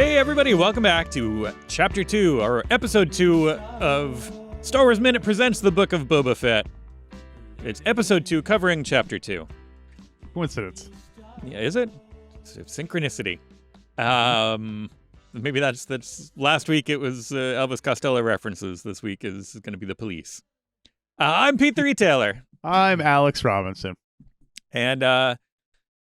Hey everybody, welcome back to Chapter 2, or Episode 2 of Star Wars Minute Presents the Book of Boba Fett. It's Episode 2 covering Chapter 2. Coincidence. Yeah, is it? It's synchronicity. Maybe that's last week it was Elvis Costello references. This week is going to be the police. I'm Pete the Retailer. I'm Alex Robinson. And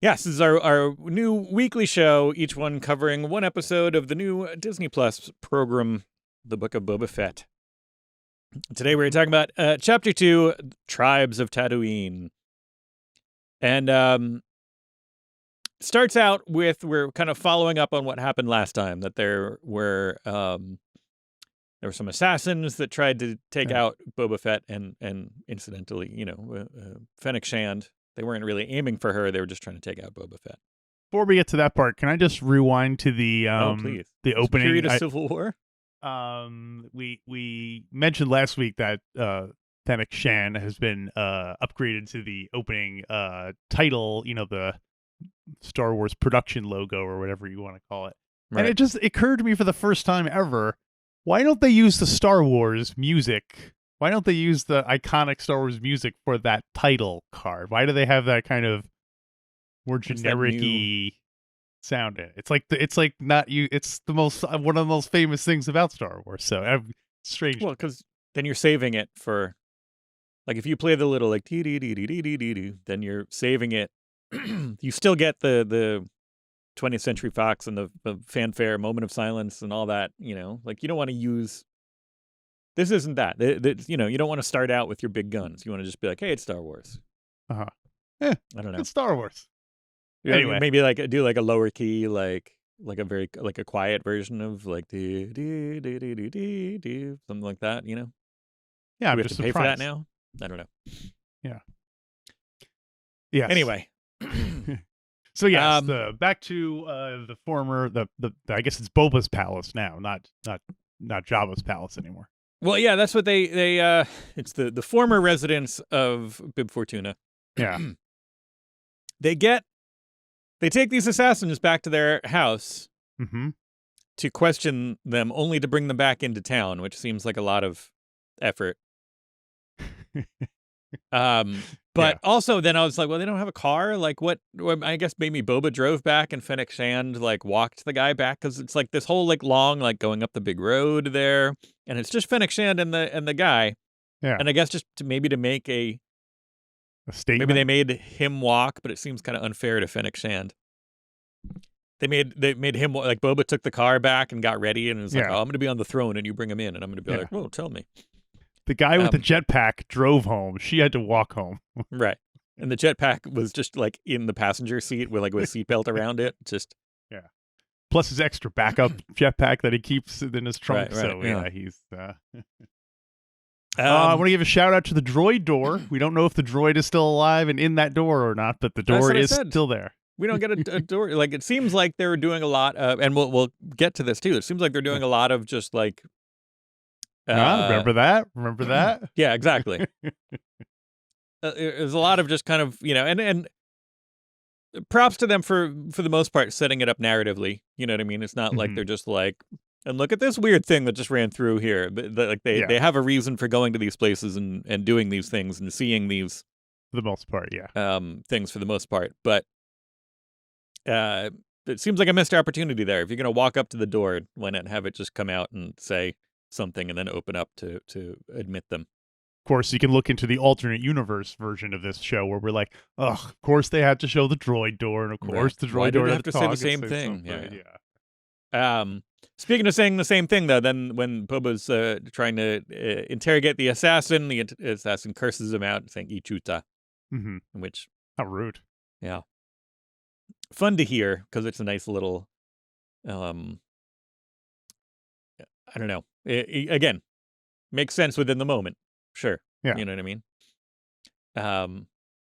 yes, this is our new weekly show, each one covering one episode of the new Disney Plus program, The Book of Boba Fett. Today we're talking about Chapter 2, Tribes of Tatooine. And starts out with, we're kind of following up on what happened last time, that there were some assassins that tried to take out Boba Fett and incidentally, Fennec Shand. They weren't really aiming for her. They were just trying to take out Boba Fett. Before we get to that part, can I just rewind to the please. The opening Period of Civil War? We mentioned last week that Fennec Shand has been upgraded to the opening title, the Star Wars production logo or whatever you want to call it. Right. And it just occurred to me for the first time ever, why don't they use the Star Wars music? Why don't they use the iconic Star Wars music for that title card? Why do they have that kind of more generic-y sound in it? It's the most one of the most famous things about Star Wars. So strange. Well, because then you're saving it for, like, if you play the little like dee, then you're saving it. You still get the 20th Century Fox and the fanfare, moment of silence, and all that. Like, you don't want to use. This isn't that. You don't want to start out with your big guns. You want to just be like, hey, it's Star Wars. I don't know. It's Star Wars. Anyway, maybe do a lower key, like a quiet version of like something like that. Yeah, Do I'm we just have to pay for that now? I don't know. Yeah. Yes. Anyway. So yes, back to the former I guess it's Boba's palace now, not Jabba's palace anymore. Well, yeah, that's what they it's the former residence of Bib Fortuna. Yeah. They take these assassins back to their house to question them, only to bring them back into town, which seems like a lot of effort. But also then I was like, well, they don't have a car. Like, what? I guess maybe Boba drove back and Fennec Shand like walked the guy back, because it's like this whole like long like going up the big road there, and it's just Fennec Shand and the guy. Yeah. And I guess just to make a statement. Maybe they made him walk, but it seems kind of unfair to Fennec Shand. They made him, like, Boba took the car back and got ready and was like, oh, I'm going to be on the throne and you bring him in, and I'm going to be like, well, tell me. The guy with the jetpack drove home. She had to walk home. Right. And the jetpack was just like in the passenger seat with a seatbelt around it. Just plus his extra backup jetpack that he keeps in his trunk. Right, so he's. I want to give a shout out to the droid door. We don't know if the droid is still alive and in that door or not, but the door is still there. We don't get a door. Like, it seems like they're doing a lot of, and we'll get to this too. It seems like they're doing a lot of just like. Remember that? Yeah, exactly. There's a lot of just kind of, and props to them for the most part setting it up narratively. You know what I mean? It's not like they're just like, and look at this weird thing that just ran through here. They have a reason for going to these places and doing these things and seeing these. For the most part, things for the most part. But it seems like a missed opportunity there. If you're going to walk up to the door, why not have it just come out and say something and then open up to admit them? Of course, you can look into the alternate universe version of this show where we're like, of course they had to show the droid door, and of course the droid door have to say the same thing. Speaking of saying the same thing, though, then when Boba's trying to interrogate the assassin curses him out, saying "Ichuta," which how rude. Yeah, fun to hear because it's a nice little. I don't know. Again, makes sense within the moment. Sure. Yeah. You know what I mean?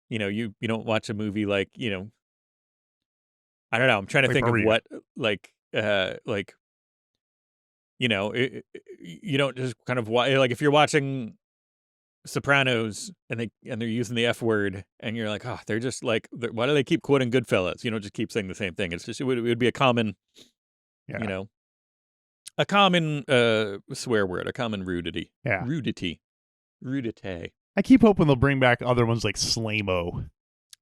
You don't watch a movie like, I don't know. I'm trying to think of what, you don't just kind of watch, like, if you're watching Sopranos and they're using the F word and you're like, oh, they're just like, why do they keep quoting Goodfellas? Just keep saying the same thing. It's just, it would be a common you know, a common swear word, a common rudity. Yeah. Rudity. I keep hoping they'll bring back other ones like Slamo.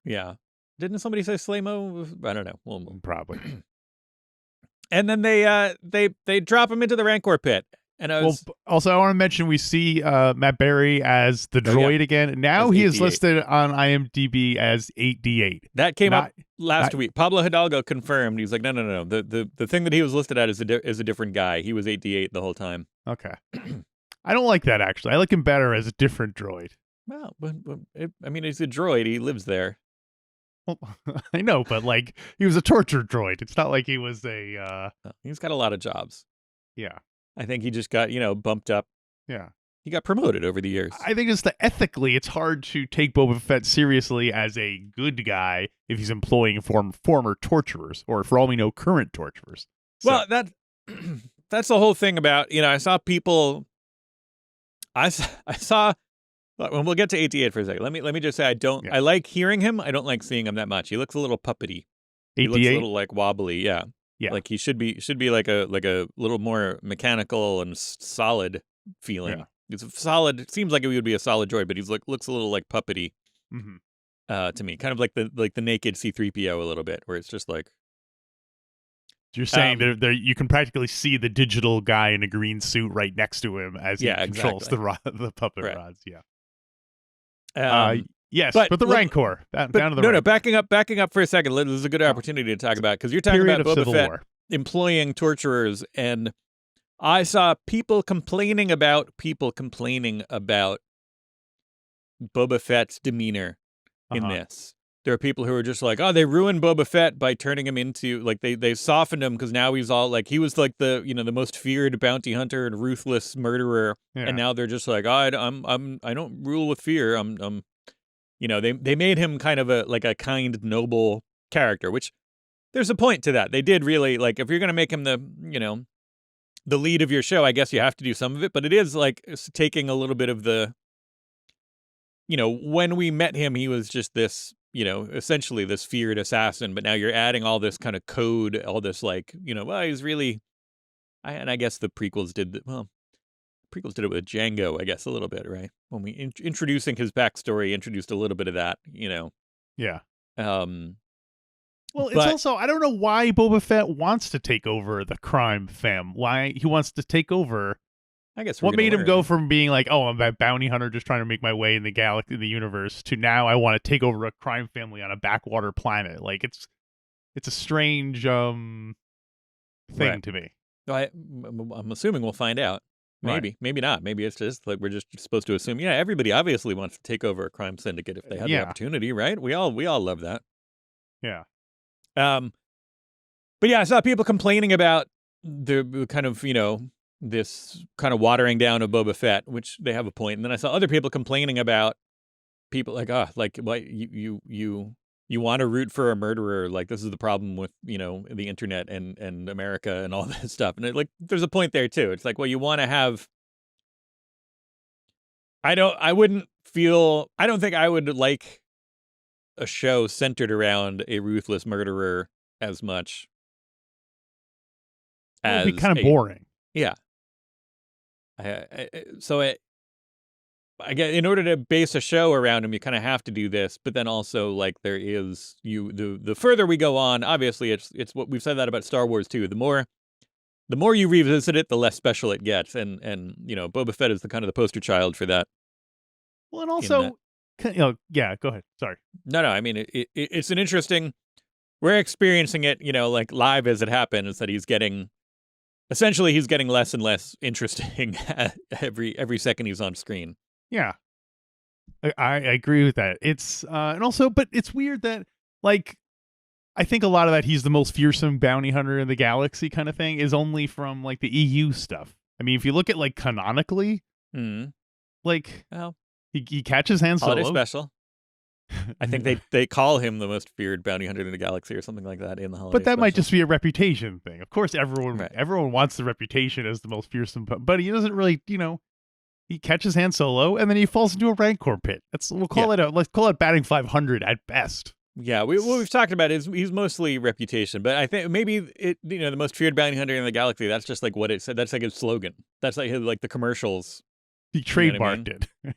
Yeah. Didn't somebody say Slamo? I don't know. Well, probably. And then they drop him into the Rancor pit. And also I want to mention we see Matt Berry as the droid again. Now he is listed on IMDb as 8D8. That came up last week. Pablo Hidalgo confirmed. He's like, no. The thing that he was listed at is a different guy. He was 8D8 the whole time. Okay. I don't like that, actually. I like him better as a different droid. Well, but he's a droid. He lives there. Well, I know, but like he was a torture droid. It's not like he was a. He's got a lot of jobs. Yeah. I think he just got bumped up. Yeah. He got promoted over the years. I think ethically, it's hard to take Boba Fett seriously as a good guy if he's employing former torturers, or for all we know, current torturers. So. Well, that's the whole thing about I saw people. I saw. Well, we'll get to 88 for a second. Let me just say I don't. Yeah. I like hearing him. I don't like seeing him that much. He looks a little puppety. He looks a little like wobbly. Yeah. Yeah. Like he should be like a little more mechanical and solid feeling. Yeah. It's a solid. It seems like it would be a solid droid, but he looks a little like puppety. To me, kind of like the naked C-3PO a little bit, where it's just like. You're saying there you can practically see the digital guy in a green suit right next to him as he controls the puppet rods. Yeah. Yes, but the Rancor. Down to the no, backing up for a second. This is a good opportunity to talk about, because you're talking about Boba Fett employing torturers, and I saw people complaining about Boba Fett's demeanor in this. There are people who are just like, oh, they ruined Boba Fett by turning him into, like, they softened him because now he's all like, he was like the the most feared bounty hunter and ruthless murderer, and now they're just like, oh, I don't rule with fear. They made him kind of a kind, noble character, which there's a point to that. They did really, like, if you're going to make him the lead of your show, I guess you have to do some of it, but it is like taking a little bit of the, when we met him, he was just this, essentially this feared assassin, but now you're adding all this kind of code, all this like, well, he's really, and I guess the prequels did it with Django, I guess, a little bit, right? When we introducing his backstory, introduced a little bit of that, Yeah. Well, it's also, I don't know why Boba Fett wants to take over the crime fam. Why he wants to take over. I guess what made him go from being like, oh, I'm a bounty hunter just trying to make my way in the galaxy, in the universe, to now I want to take over a crime family on a backwater planet. Like it's a strange thing to me. I'm assuming we'll find out. Maybe not. Maybe it's just like we're just supposed to assume. Yeah, everybody obviously wants to take over a crime syndicate if they have the opportunity, right? We all love that. Yeah. But yeah, I saw people complaining about the kind of this kind of watering down of Boba Fett, which they have a point. And then I saw other people complaining about people like, what you want to root for a murderer? Like, this is the problem with the internet and America and all this stuff. And there's a point there too. It's like, well, you want to have. I don't think I would like a show centered around a ruthless murderer as much. It would be kind of boring. Yeah. I guess in order to base a show around him, you kind of have to do this, but then also like there is the further we go on, obviously it's what we've said that about Star Wars too. The more you revisit it, the less special it gets, and Boba Fett is the kind of the poster child for that. Well, and also, yeah, go ahead. Sorry. No. I mean, it's an interesting. We're experiencing it, like live as it happens. That he's getting less and less interesting every second he's on screen. Yeah, I agree with that. It's and also, but it's weird that like I think a lot of that he's the most fearsome bounty hunter in the galaxy kind of thing is only from like the EU stuff. I mean, if you look at like canonically, like he catches Han Solo. Holiday special. I think they call him the most feared bounty hunter in the galaxy or something like that in the holiday. But that might just be a reputation thing. Of course, everyone wants the reputation as the most fearsome, but he doesn't really, he catches Han Solo and then he falls into a Rancor pit. Let's call it batting 500 at best. Yeah, what we've talked about is he's mostly reputation, but I think maybe the most feared bounty hunter in the galaxy. That's just like what it said. That's like his slogan. That's like the commercials. He trademarked it.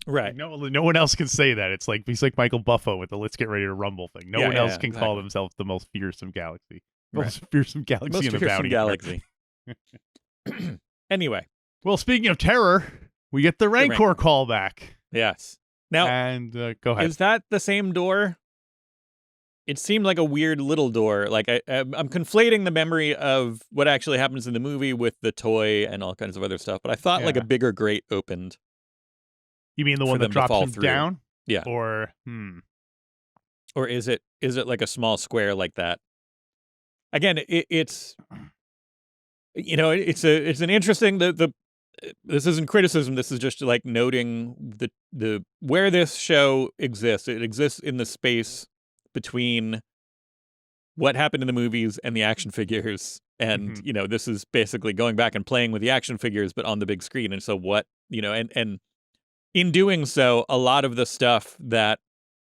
Right. Like, no one else can say that. It's like he's like Michael Buffo with the "Let's get ready to rumble" thing. No one else can call themselves the most fearsome galaxy. Most fearsome galaxy in the bounty galaxy. Anyway, well, speaking of terror, we get the Rancor callback. Yes. Now, and go ahead. Is that the same door? It seemed like a weird little door. Like I'm conflating the memory of what actually happens in the movie with the toy and all kinds of other stuff. But I thought like a bigger grate opened. You mean the one that drops him down? Yeah. Or is it like a small square like that? Again, it's it's an interesting this isn't criticism. This is just like noting the where this show exists. It exists in the space between what happened in the movies and the action figures. And, this is basically going back and playing with the action figures, but on the big screen. And so and in doing so, a lot of the stuff that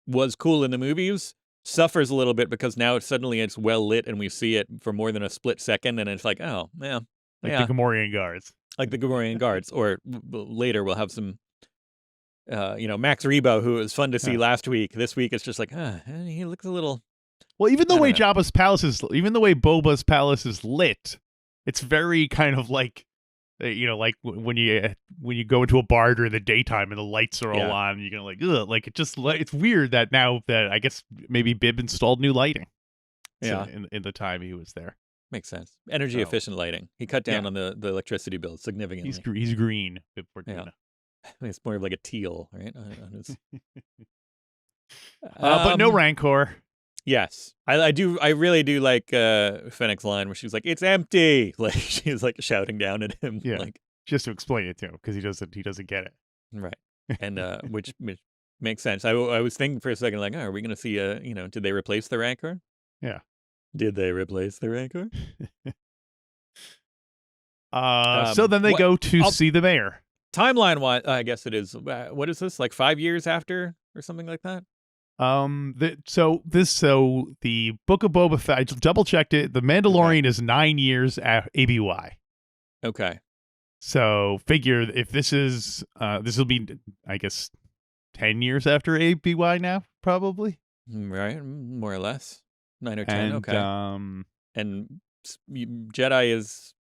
was cool in the movies suffers a little bit because now it's well lit and we see it for more than a split second. And it's like, oh, yeah. Like the Gamorrean guards. Like the Gamorrean guards. Or later we'll have some Max Rebo, who was fun to see last week. This week it's just like, he looks a little. Well, even the way Boba's palace is lit, it's very kind of like, like when you go into a bar during the daytime and the lights are all on, you're gonna like, ugh, like it's weird that now that I guess maybe Bib installed new lighting. Yeah, in the time he was there. Makes sense. Energy efficient lighting. He cut down on the electricity bill significantly. He's green, Bib Fortuna. Yeah. It's more of like a teal, right? But no Rancor. Yes, I really do like Fennec's line where she's like, "It's empty!" Like she's like shouting down at him, like just to explain it to him because he doesn't get it, right? And which makes sense. I was thinking for a second, like, are we going to see did they replace the Rancor? Yeah, did they replace the Rancor? So then they go to see the mayor. Timeline wise, I guess it is. What is this? Like 5 years after, or something like that? So the Book of Boba Fett, I double checked it. The Mandalorian is 9 years ABY. Okay. So figure if this will be, I guess, 10 years after ABY now, probably. Right, more or less 9 or 10. And, okay. And Jedi is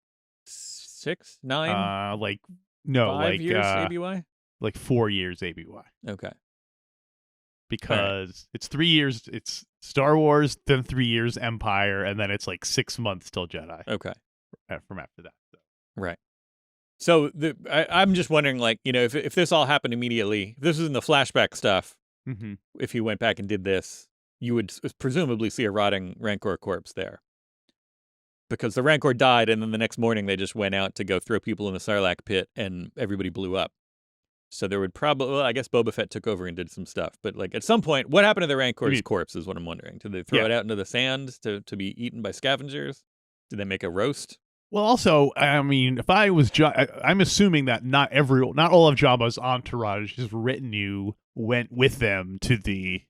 6, 9. Like no, 5 like years ABY. Like 4 years ABY. Okay. Because it's 3 years, it's Star Wars, then 3 years Empire, and then it's like 6 months till Jedi. Okay. From after that. So. Right. So I'm just wondering, like, if this all happened immediately, if this is in the flashback stuff, if you went back and did this, you would presumably see a rotting Rancor corpse there. Because the Rancor died, and then the next morning they just went out to go throw people in the Sarlacc pit, and everybody blew up. So there would probably, I guess Boba Fett took over and did some stuff. But like at some point, what happened to the Rancor's corpse is what I'm wondering. Did they throw it out into the sand to be eaten by scavengers? Did they make a roast? Well, also, I mean, if I was, I'm assuming that not all of Jabba's entourage, his retinue, went with them to the,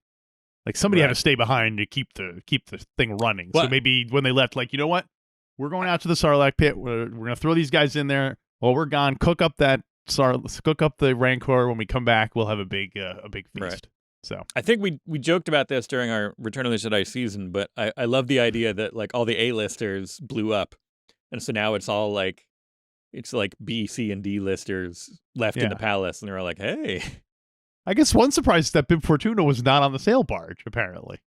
like somebody had to stay behind to keep the thing running. So maybe when they left, like, you know what, we're going out to the Sarlacc pit. We're gonna throw these guys in there. While we're gone, cook up the Rancor. When we come back, we'll have a big feast. Right. So I think we joked about this during our Return of the Jedi season, but I love the idea that like all the A-listers blew up, and so now it's all like B, C, and D listers left in the palace, and they're all like, hey. I guess one surprise is that Bib Fortuna was not on the sail barge, apparently.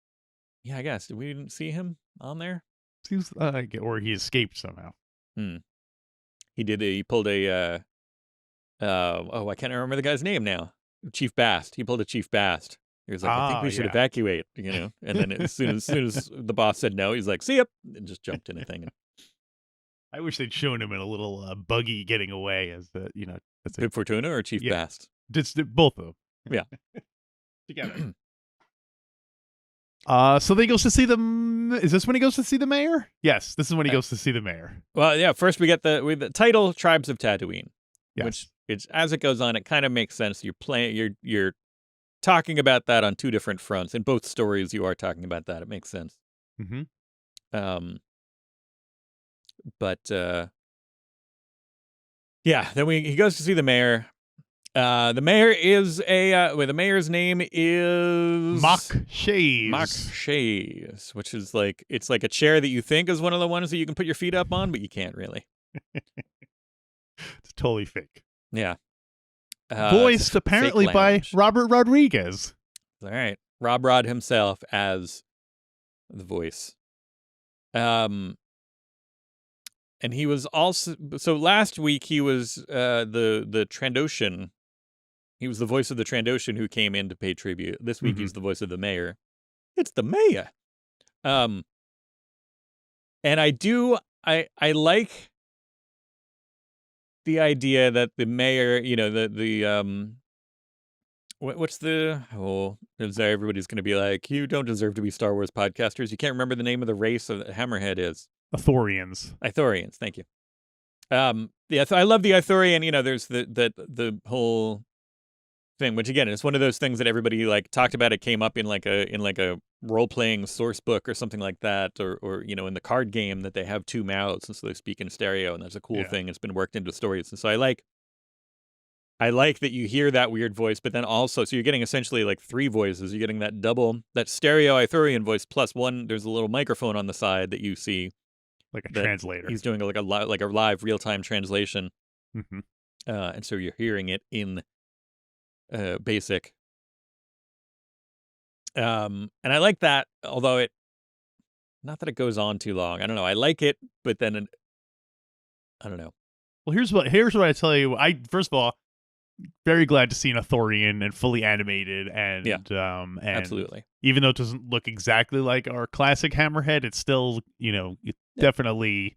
Yeah, I guess. We didn't see him on there? Seems or he escaped somehow. He did. He pulled a. I can't remember the guy's name now. Chief Bast. He pulled a Chief Bast. He was like, I think we should evacuate. And then as soon as the boss said no, he's like, see ya, and just jumped in a thing. I wish they'd shown him in a little buggy getting away as Bib Fortuna or Chief Bast. Both of them. Yeah. Together. So then he goes to see is this when he goes to see the mayor? Yes, this is when he goes to see the mayor. Well, yeah, first we get the title Tribes of Tatooine. Yes. Which it's as it goes on, it kind of makes sense. You're playing you're talking about that on two different fronts. In both stories, you are talking about that. It makes sense. Mm-hmm. But yeah, then he goes to see the mayor. The mayor is the mayor's name is Mock Shays. Mock Shays, which is like, it's like a chair that you think is one of the ones that you can put your feet up on, but you can't really. It's totally fake. Yeah. Voiced apparently by Robert Rodriguez. All right. Rob Rod himself as the voice. And he was also, so last week he was the Trandoshan. He was the voice of the Trandoshan who came in to pay tribute. This week he's the voice of the mayor. It's the mayor. And I like the idea that the mayor, you know, everybody's going to be like, you don't deserve to be Star Wars podcasters. You can't remember the name of the race of the Hammerhead is. Ithorians, thank you. Yeah, I love the Ithorian. You know, there's the whole thing, which again, it's one of those things that everybody like talked about. It came up in like a role playing source book or something like that, or you know, in the card game that they have two mouths and so they speak in stereo, and that's a cool thing. It's been worked into stories, and so I like that you hear that weird voice, but then also, so you're getting essentially like three voices. You're getting that stereo Ithorian voice plus one. There's a little microphone on the side that you see. Like a translator. He's doing like a live real-time translation. Mm-hmm. And so you're hearing it in basic. And I like that, although not that it goes on too long. I don't know. I like it, but then I don't know. Well, here's what I tell you. First of all, very glad to see an Ithorian and fully animated, and and absolutely. Even though it doesn't look exactly like our classic Hammerhead, it's still, you know, definitely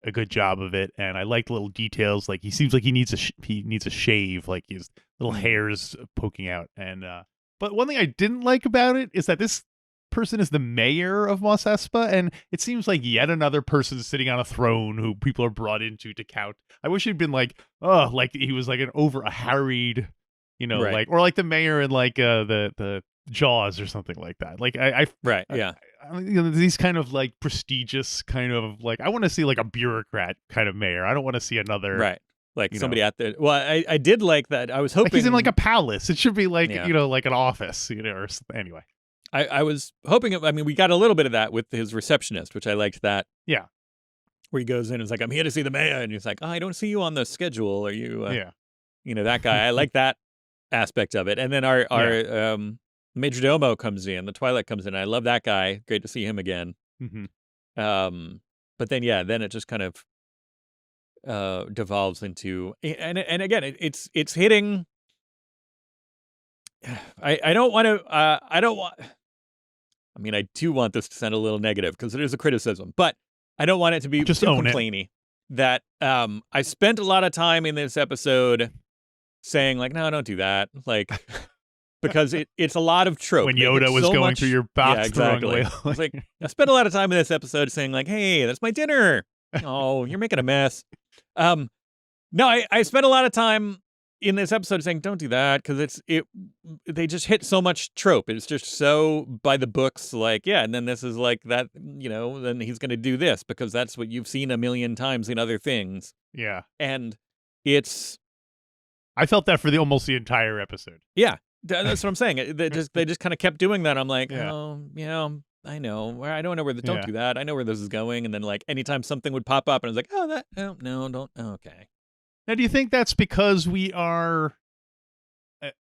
a good job of it. And I like little details, like he seems like he needs a shave, like his little hairs poking out. And but one thing I didn't like about it is that this person is the mayor of Mos Espa, and it seems like yet another person sitting on a throne who people are brought into to count. I wish he'd been like, like he was like a harried, you know, right. like, or like the mayor in like the Jaws or something like that. Like I you know, these kind of like prestigious kind of like, I want to see like a bureaucrat kind of mayor. I don't want to see another like somebody at the. Well, I did like that. I was hoping like he's in like a palace. It should be like you know, like an office, you know, or something. Anyway. I was hoping, I mean, we got a little bit of that with his receptionist, which I liked that. Yeah. Where he goes in and is like, I'm here to see the mayor. And he's like, I don't see you on the schedule. Are you, you know, that guy. I like that aspect of it. And then our Major Domo comes in, the Twilight comes in. I love that guy. Great to see him again. Mm-hmm. But then, then it just kind of devolves into, and again, it's hitting. I don't want to, I mean, I do want this to sound a little negative because it is a criticism, but I don't want it to be just too complainy. That I spent a lot of time in this episode saying like, no, don't do that, like, because it's a lot of trope. When Yoda was so going through your box exactly. the wrong way. Like, I spent a lot of time in this episode saying like, hey, that's my dinner. Oh, you're making a mess. No, I spent a lot of time in this episode saying don't do that because they just hit so much trope. It's just so by the books, like, and then this is like that, you know, then he's going to do this because that's what you've seen a million times in other things. Yeah. And I felt that for almost the entire episode. Yeah. That's what I'm saying. They just kind of kept doing that. I'm like, oh, yeah, I know. I don't know where don't do that. I know where this is going. And then like anytime something would pop up and I was like, okay. Now, do you think that's because we are?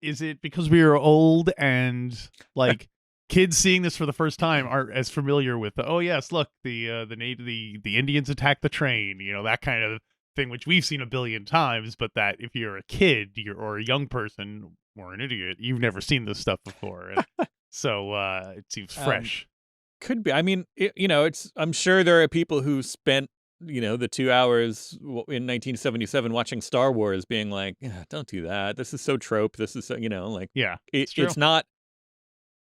Is it because we are old and like kids seeing this for the first time aren't as familiar with look, the Indians attacked the train, you know, that kind of thing, which we've seen a billion times, but that if you're a kid or a young person or an idiot, you've never seen this stuff before, and so it seems fresh. Could be. I mean, I'm sure there are people who spent, you know, the 2 hours in 1977 watching Star Wars being like, don't do that. This is so trope. This is so, you know, like, it's not,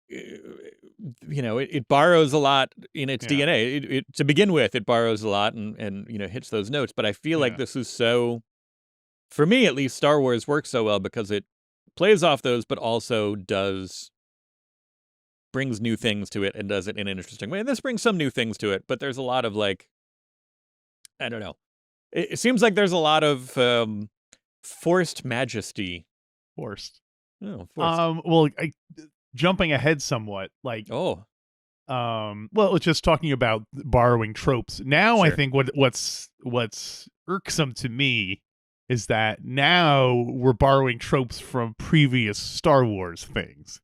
you know, it borrows a lot in its DNA. It to begin with, it borrows a lot and, you know, hits those notes. But I feel like this is so, for me at least, Star Wars works so well because it plays off those, but also brings new things to it and does it in an interesting way. And this brings some new things to it, but there's a lot of like, I don't know. It seems like there's a lot of forced majesty. Forced. Oh, forced. Well, jumping ahead somewhat, like Oh. well, it's just talking about borrowing tropes. Now Sure. I think what's irksome to me is that now we're borrowing tropes from previous Star Wars things.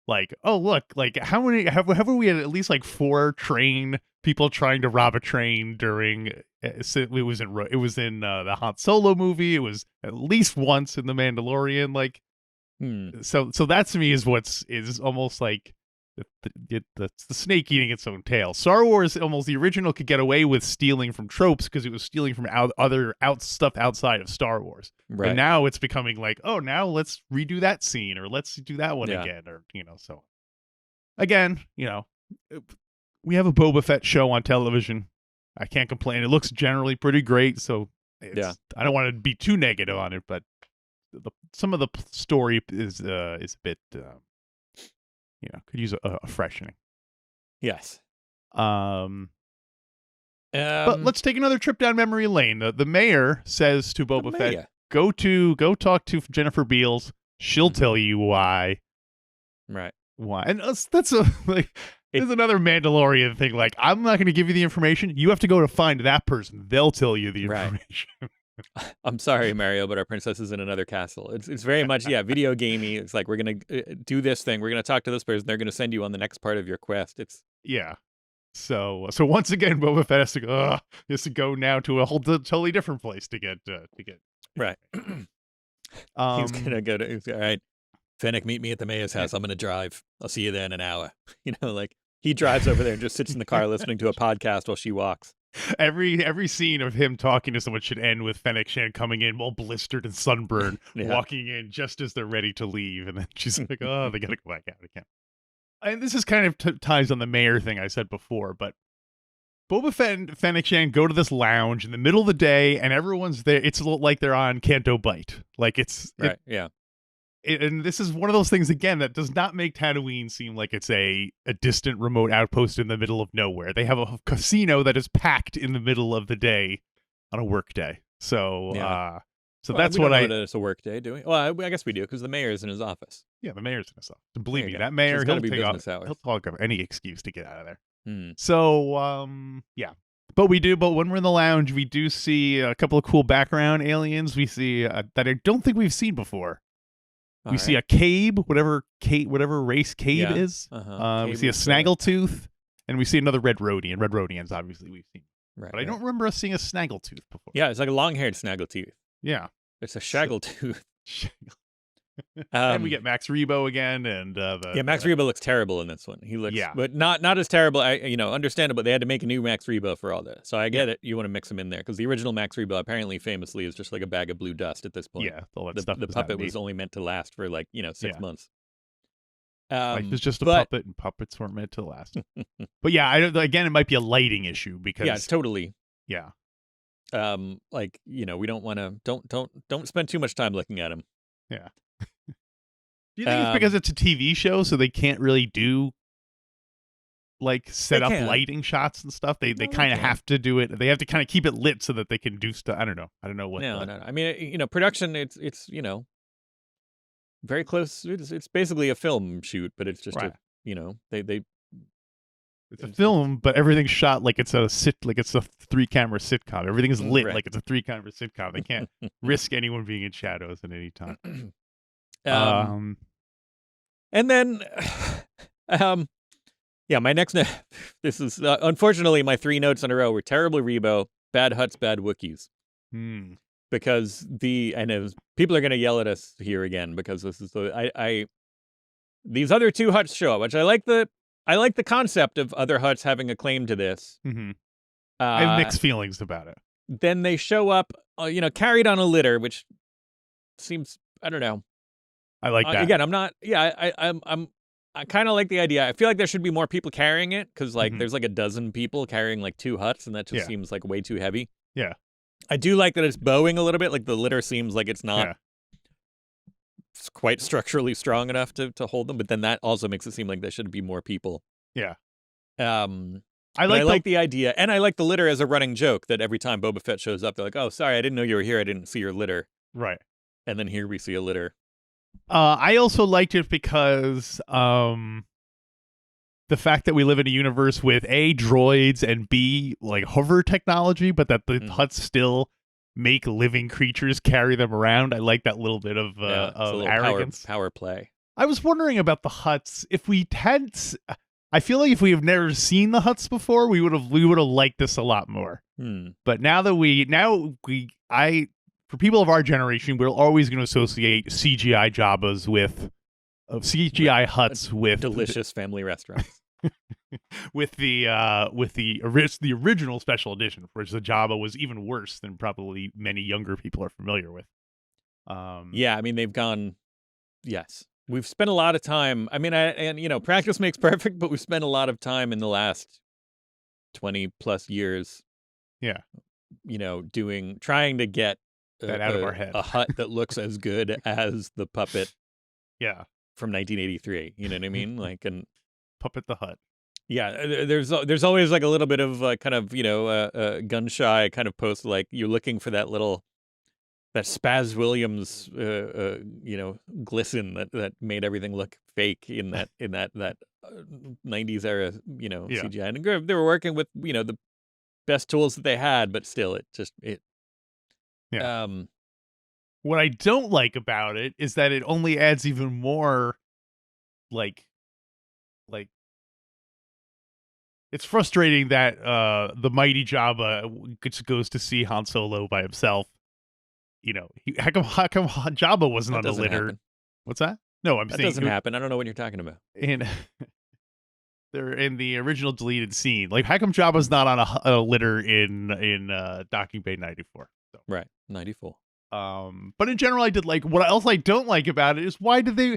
Like, oh look, like how many have we had at least like 4 people trying to rob a train during it was in the Han Solo movie. It was at least once in The Mandalorian. Like, so that to me is is almost like the snake eating its own tail. Star Wars, almost the original, could get away with stealing from tropes because it was stealing from stuff outside of Star Wars. Right. And now it's becoming like, oh, now let's redo that scene, or let's do that one again, or so. Again, we have a Boba Fett show on television. I can't complain. It looks generally pretty great, so I don't want to be too negative on it, but some of the story is a bit. Could use a freshening. Yes. But let's take another trip down memory lane. The mayor says to Boba Fett, go talk to Jennifer Beals. She'll tell you why. Right. Why? And that's there's another Mandalorian thing. Like, I'm not going to give you the information. You have to go to find that person. They'll tell you the information. Right. I'm sorry, Mario, but our princess is in another castle. It's very much, video gamey. It's like, we're going to do this thing. We're going to talk to this person. They're going to send you on the next part of your quest. So once again, Boba Fett has to go now to a whole totally different place to get. Right. He's going to go to, all right, Fennec, meet me at the mayor's house. I'm going to drive. I'll see you there in an hour. Like, he drives over there and just sits in the car listening to a podcast while she walks. Every scene of him talking to someone should end with Fennec Shand coming in all blistered and sunburned, walking in just as they're ready to leave, and then she's like, "Oh, they gotta go back out again." And this is kind of ties on the mayor thing I said before, but Boba Fett and Fennec Shand go to this lounge in the middle of the day, and everyone's there. It's like they're on Canto Bight, like it's right, and this is one of those things, again, that does not make Tatooine seem like it's a distant remote outpost in the middle of nowhere. They have a casino that is packed in the middle of the day on a work day. So that's we what don't know that it's a work day, do we? Well, I guess we do, because the mayor's in his office. Yeah, the mayor's in his office. And believe me, that mayor, he'll talk of any excuse to get out of there. So, But when we're in the lounge, we do see a couple of cool background aliens. We see that I don't think we've seen before. We see a Cabe, whatever race Cabe is. We see a Snaggletooth, and we see another Red Rodian. Red Rodians, obviously, we've seen. Right, but I don't remember us seeing a Snaggletooth before. Yeah, it's like a long-haired Snaggletooth. Yeah. It's a Shaggletooth. And we get Max Rebo again, and Max Rebo looks terrible in this one. He looks, but not as terrible. Understandable. They had to make a new Max Rebo for all this, so I get it. You want to mix him in there because the original Max Rebo apparently, famously, is just like a bag of blue dust at this point. Yeah, all that stuff. The puppet was only meant to last for 6 months. Life is just a puppet, and puppets weren't meant to last. But again, it might be a lighting issue because it's totally we don't want to don't spend too much time looking at him. Yeah. Do you think it's because it's a TV show, so they can't really do set up lighting shots and stuff? They kind of have to do it. They have to kind of keep it lit so that they can do stuff. I don't know what. No. I mean, production. It's very close. It's basically a film shoot, but it's just they. It's a film, but everything's shot like it's a 3-camera sitcom. Everything's lit like it's a 3-camera sitcom. They can't risk anyone being in shadows at any time. And then, my next note. This is unfortunately my 3 notes in a row were terrible Rebo, bad Hutts, bad Wookiees. Because people are going to yell at us here again because this is these other 2 Hutts show up, which I like the concept of other Hutts having a claim to this. Mm-hmm. I have mixed feelings about it. Then they show up, carried on a litter, which seems, I don't know. I like that. Again, I'm not. Yeah, I kind of like the idea. I feel like there should be more people carrying it because there's a dozen people carrying 2 Hutts, and that just seems way too heavy. Yeah. I do like that it's bowing a little bit. Like the litter seems like it's not quite structurally strong enough to hold them. But then that also makes it seem like there should be more people. Yeah. I like the idea, and I like the litter as a running joke that every time Boba Fett shows up, they're like, "Oh, sorry, I didn't know you were here. I didn't see your litter." Right. And then here we see a litter. I also liked it because the fact that we live in a universe with A, droids, and B, like hover technology, but that the Hutts still make living creatures carry them around. I like that little bit of arrogance. Power play. I was wondering about the Hutts. If we had, I feel like if we have never seen the Hutts before, we would have liked this a lot more. But now that for people of our generation, we're always going to associate CGI Jabbas with CGI Hutts with delicious family restaurants. with the original special edition, which the Jabba was even worse than probably many younger people are familiar with. Yeah, I mean they've gone. Yes, we've spent a lot of time. I mean, practice makes perfect, but we've spent a lot of time in the last 20+ years. Yeah, trying to get that out of our head. A Hutt that looks as good as the puppet. Yeah, from 1983. You know what I mean? Like, and Puppet the Hutt. Yeah, there's always like a little bit of kind of gun shy kind of post, like you're looking for that Spaz Williams glisten that made everything look fake in that 90s era CGI. And they were working with the best tools that they had, but still what I don't like about it is that it only adds even more like it's frustrating that the mighty Jabba goes to see Han Solo by himself. How come Jabba wasn't on the litter? Happen. What's that? No, that doesn't happen. I don't know what you're talking about. They're in the original deleted scene. Like, how come Jabba's not on a litter in Docking Bay 94? So. Right, 94. But in general, I did like. What else I don't like about it is why did they?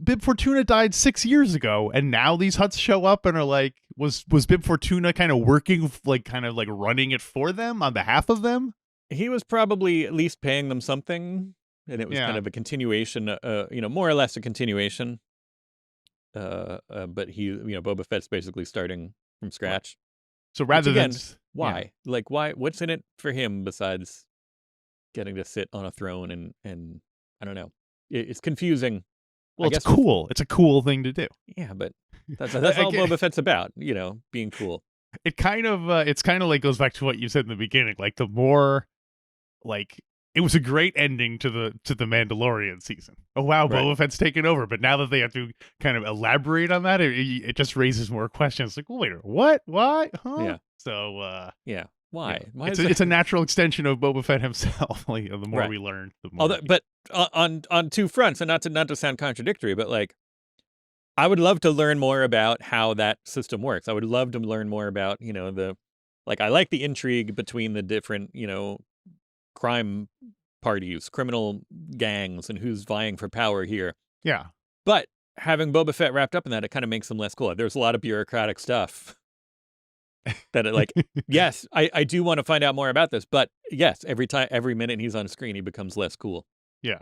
Bib Fortuna died 6 years ago, and now these Hutts show up and are like, was Bib Fortuna kind of working, running it for them on behalf of them? He was probably at least paying them something, and it was kind of a continuation, more or less a continuation. But Boba Fett's basically starting from scratch. So rather than why, why? What's in it for him besides getting to sit on a throne and I don't know. It's confusing. Well, it's cool. It's a cool thing to do. Yeah, but that's all Boba Fett's about, being cool. It kind of goes back to what you said in the beginning. Like the more, it was a great ending to the Mandalorian season. Oh wow, right. Boba Fett's taken over, but now that they have to kind of elaborate on that, it just raises more questions. Like, well, wait, what? Why? Huh? Yeah. So yeah. Why? Why it's a natural extension of Boba Fett himself. The more we learn, the more. But on two fronts, and not to sound contradictory, but I would love to learn more about how that system works. I would love to learn more about I like the intrigue between the different crime parties, criminal gangs, and who's vying for power here. Yeah, but having Boba Fett wrapped up in that, it kind of makes them less cool. There's a lot of bureaucratic stuff. That yes, I do want to find out more about this, but yes, every minute he's on screen, he becomes less cool. Yeah.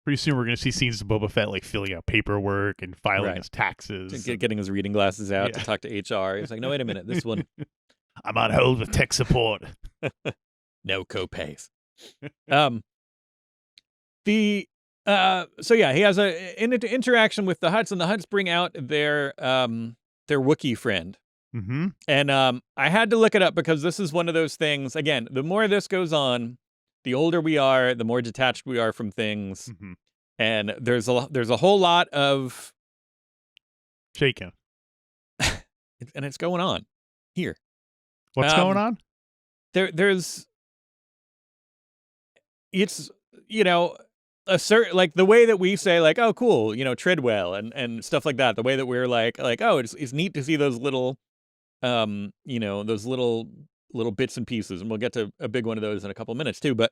Pretty soon we're going to see scenes of Boba Fett filling out paperwork and filing his taxes. Getting his reading glasses out to talk to HR. He's like, no, wait a minute, this one. I'm on hold with tech support. No co-pays. He has an interaction with the Hutts, and the Hutts bring out their Wookiee friend. Mm-hmm. And I had to look it up because this is one of those things. Again, the more this goes on, the older we are, the more detached we are from things. Mm-hmm. And there's a whole lot of shaking, and it's going on here. What's going on? There's it's a certain the way that we say oh cool Treadwell and stuff like that. The way that we're oh it's neat to see those little those little bits and pieces, and we'll get to a big one of those in a couple of minutes too. But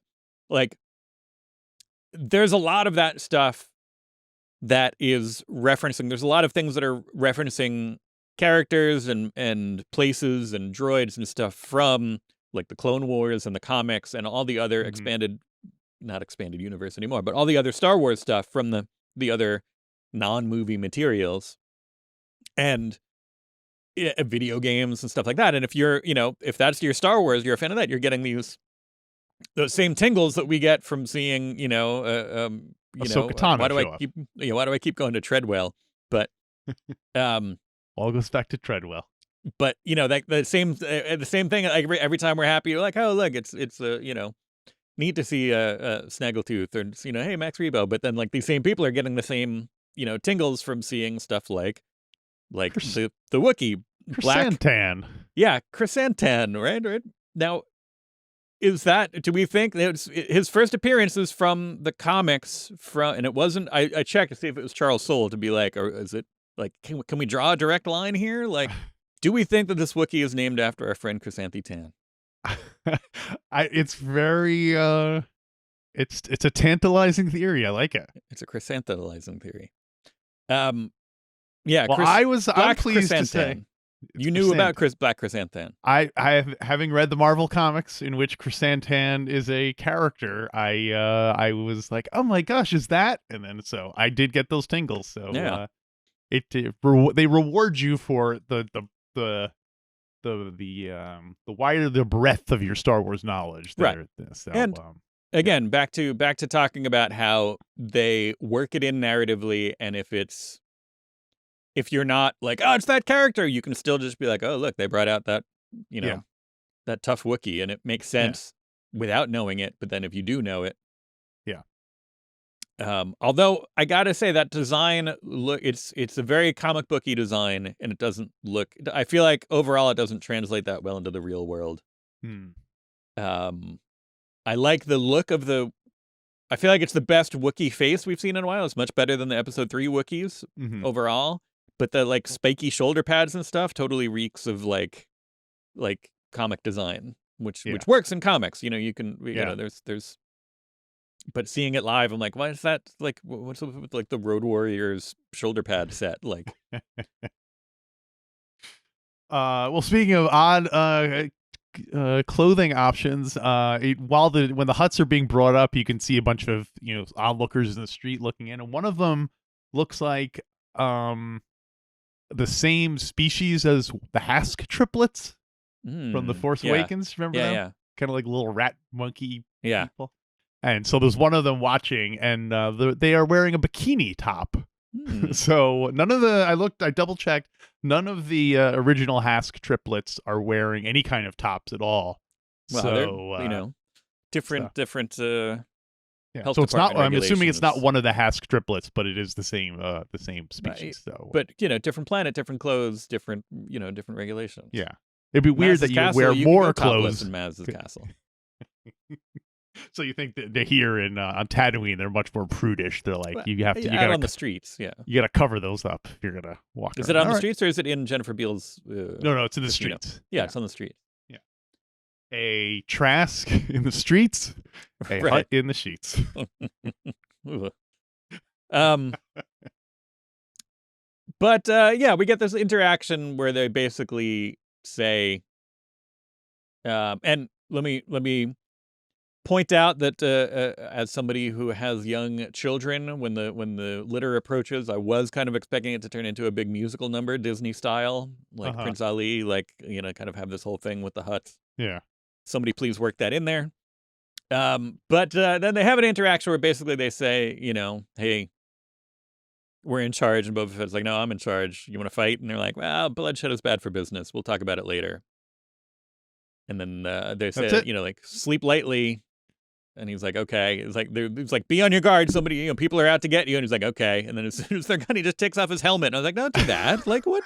there's a lot of that stuff that is referencing. There's a lot of things that are referencing characters and places and droids and stuff from the Clone Wars and the comics and all the other expanded not expanded universe anymore, but all the other Star Wars stuff from the other non-movie materials and video games and stuff like that. And if you're, if that's your Star Wars, you're a fan of that, you're getting those same tingles that we get from seeing, Ahsoka Tano why do I keep going to Treadwell? But all goes back to Treadwell. But the same thing. Like every time we're happy, you're like, oh look, it's neat to see a Snaggletooth or hey, Max Rebo. But then like these same people are getting the same tingles from seeing stuff like the Wookiee Chrysantan. Yeah, Chrysantan. Right. Now, do we think that his first appearance is from the comics and it wasn't? I checked to see if it was Charles Soule to be like, or is it like can we draw a direct line here? Like. Do we think that this Wookiee is named after our friend Chrysanthi Tan? It's very it's a tantalizing theory. I like it. It's a chrysanthalizing theory. Yeah. Well, I'm pleased to say you knew about Black Chrysantan. I have, having read the Marvel comics in which Chrysantan is a character. I was like, oh my gosh, is that? And then so I did get those tingles. So yeah. They reward you for the wider the breadth of your Star Wars knowledge. Right. So, and again, back to talking about how they work it in narratively, and if you're not like, oh, it's that character, you can still just be like, oh, look, they brought out that that tough Wookiee, and it makes sense without knowing it. But then if you do know it, although I gotta say that design it's a very comic booky design, and it doesn't look. I feel like overall it doesn't translate that well into the real world. I like the look of I feel like it's the best Wookiee face we've seen in a while. It's much better than the Episode 3 Wookiees overall. But the like spiky shoulder pads and stuff totally reeks of like comic design, which works in comics. You can there's. But seeing it live, I'm like, why is that? Like, what's up with like the Road Warriors shoulder pad set? Like, well, speaking of odd clothing options, when the huts are being brought up, you can see a bunch of onlookers in the street looking in, and one of them looks like the same species as the Hask triplets from The Force Awakens. Remember them? Yeah. Kind of like little rat monkey people. And so there's one of them watching, and they are wearing a bikini top. So none of I double checked. None of the original Hask triplets are wearing any kind of tops at all. Well, so different. So it's not. I'm assuming it's not one of the Hask triplets, but it is the same species. So, but different planet, different clothes, different regulations. Yeah, it'd be weird that you wear more clothes in Maz's castle. So you think that they're here on Tatooine, they're much more prudish. They're like, you got on the streets. Yeah, you got to cover those up if you're gonna walk. Is it on the streets or is it in Jennifer Beals? No, it's in the streets. Yeah, it's on the streets. Yeah, a Trask in the streets, a hut in the sheets. But we get this interaction where they basically say, and let me point out that as somebody who has young children, when the litter approaches, I was kind of expecting it to turn into a big musical number, Disney style, like Prince Ali, like kind of have this whole thing with the huts. Yeah. Somebody please work that in there. But then they have an interaction where basically they say, hey, we're in charge, and Boba Fett's like, no, I'm in charge. You want to fight? And they're like, well, bloodshed is bad for business. We'll talk about it later. And then they say, like, sleep lightly. And he's like, okay. It's like, be on your guard. Somebody, people are out to get you. And he's like, okay. And then as soon as they're gone, he just takes off his helmet. And I was like, don't do that. Like, what?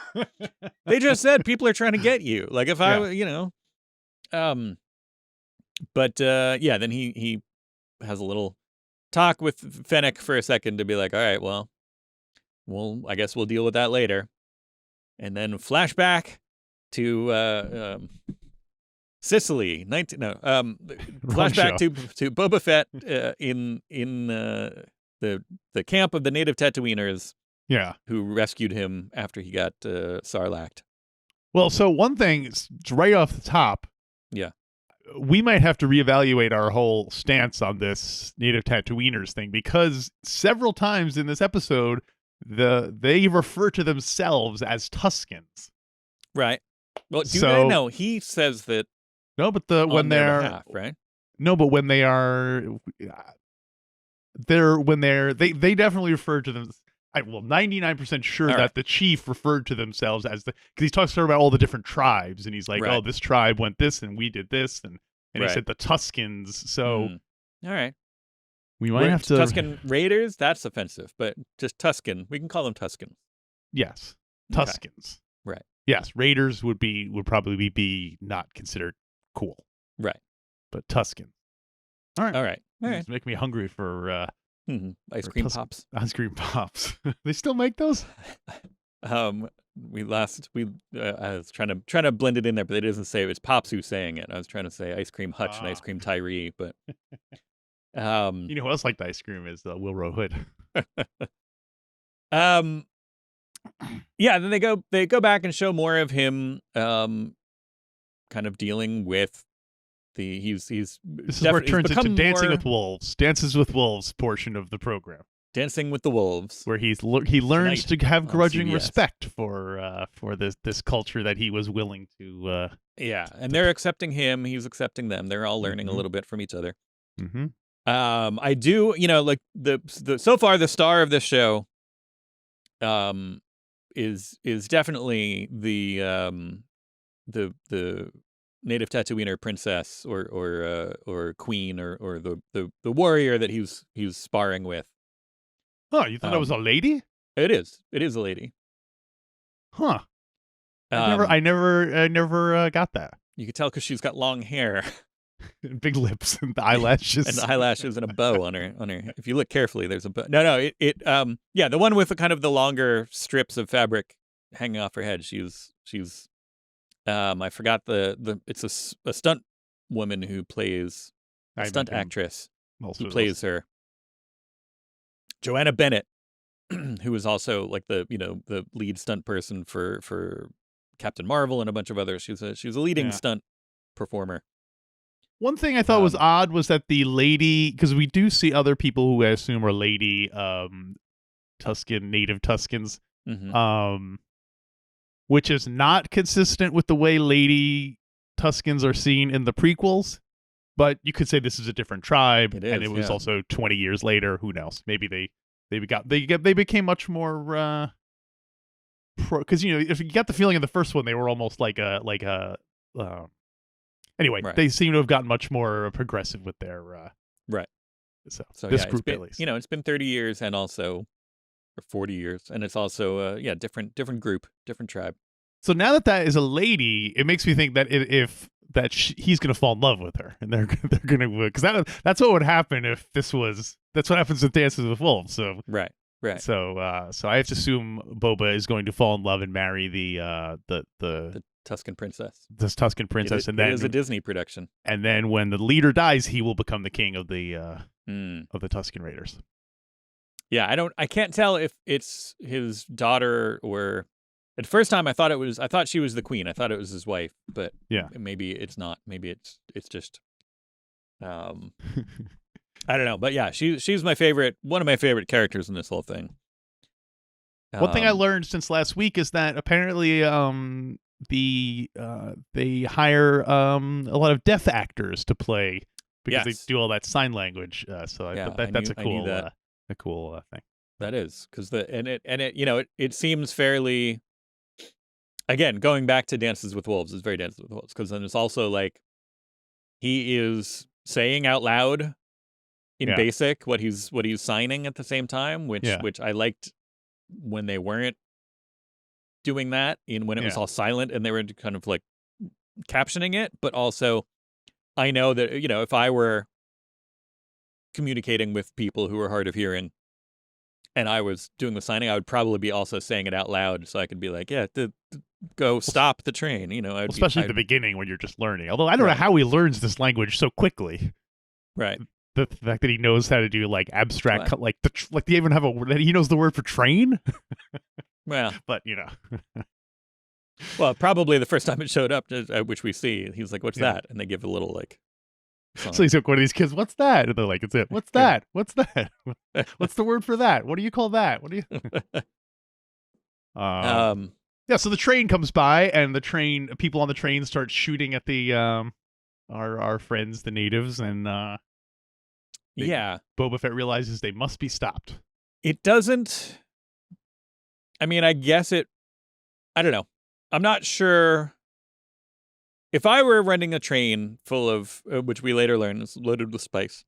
They just said people are trying to get you. Like, if I, But then he has a little talk with Fennec for a second to be like, all right, well, I guess we'll deal with that later. And then flashback to Sicily, flashback to Boba Fett in the camp of the native Tatooiners, who rescued him after he got sarlacced. Well, so one thing, it's right off the top, we might have to reevaluate our whole stance on this native Tatooiners thing, because several times in this episode, they refer to themselves as Tuskens. Right. Well, they know? He says that. No, but when their behalf, right? No, but when they are, they definitely refer to them. I'm 99% sure that the chief referred to themselves as because he talks about all the different tribes, and he's like, oh, this tribe went this, and we did this, and he said the Tuskens. So, all right, we might have to Tusken Raiders. That's offensive, but just Tusken. We can call them Tuskens. Yes, Tuskens. Okay. Right. Yes, Raiders would probably be not considered cool. Right. But Tusken. All right. It's making me hungry for ice cream pops. Ice cream pops. They still make those? I was trying to blend it in there, but it doesn't say it. It's Pops who's saying it. I was trying to say ice cream Hutch and ice cream Tyree, but you know who else liked ice cream is Wilro Hood. Yeah, then they go back and show more of him kind of dealing with this is where it turns into Dances with Wolves portion of the program. Dancing with the Wolves, where he learns to have grudging respect for this culture that he was willing to and they're accepting him, he's accepting them. They're all learning a little bit from each other. I do, like the so far the star of this show is definitely the native Tatooiner princess or queen or the warrior that he's sparring with. Oh, you thought it was a lady? It is a lady. Huh. I never got that. You could tell because she's got long hair, big lips, and eyelashes, and a bow on her. If you look carefully, there's a bow. No, the one with the longer strips of fabric hanging off her head. She's I forgot it's a stunt woman who plays stunt actress who plays her. Joanna Bennett, who is also like the lead stunt person for Captain Marvel and a bunch of others. She's a leading stunt performer. One thing I thought was odd was that the lady, because we do see other people who I assume are lady native Tuskens, which is not consistent with the way lady Tuskens are seen in the prequels. But you could say this is a different tribe, and it was also 20 years later. Who knows? Maybe they became much more because if you got the feeling in the first one, they were almost like a anyway. Right. They seem to have gotten much more progressive with their right. So this group at least, it's been 30 years and also or 40 years, and it's also different group, different tribe. So now that is a lady, it makes me think that he's going to fall in love with her, and they're going to, because that's what would happen if this was. That's what happens with Dances with Wolves. So right. So I have to assume Boba is going to fall in love and marry the Tusken princess. This Tusken princess, and then it is a Disney production. And then when the leader dies, he will become the king of the Tusken Raiders. Yeah, I can't tell if it's his daughter or. At first time, I thought she was the queen. I thought it was his wife, but maybe it's not. Maybe it's just, I don't know. But yeah, she's my favorite. One of my favorite characters in this whole thing. One thing I learned since last week is that apparently, they hire a lot of deaf actors to play because they do all that sign language. So that's a cool thing. That is because it seems fairly. Again, going back to Dances with Wolves is very Dances with Wolves because then it's also like he is saying out loud in basic what he's signing at the same time, which I liked when they weren't doing that when it was all silent and they were kind of like captioning it. But also, I know that if I were communicating with people who are hard of hearing and I was doing the signing, I would probably be also saying it out loud so I could be like, go stop the train, especially at the beginning when you're just learning. Although I don't know how he learns this language so quickly. Right. The fact that he knows how to do like abstract, like they even have that he knows the word for train. Well, but Well, probably the first time it showed up, which we see, he's like, "What's Yeah. that?" And they give a little like. Song. So he's like, one of these kids, what's that? And they're like, it's it. What's that? What's that? What's the word for that? What do you call that? What do you? Yeah. So the train comes by, and people on the train start shooting at the our friends, the natives, and yeah, Boba Fett realizes they must be stopped. It doesn't. I mean, I guess it. I don't know. I'm not sure. If I were renting a train full of, which we later learn is loaded with spice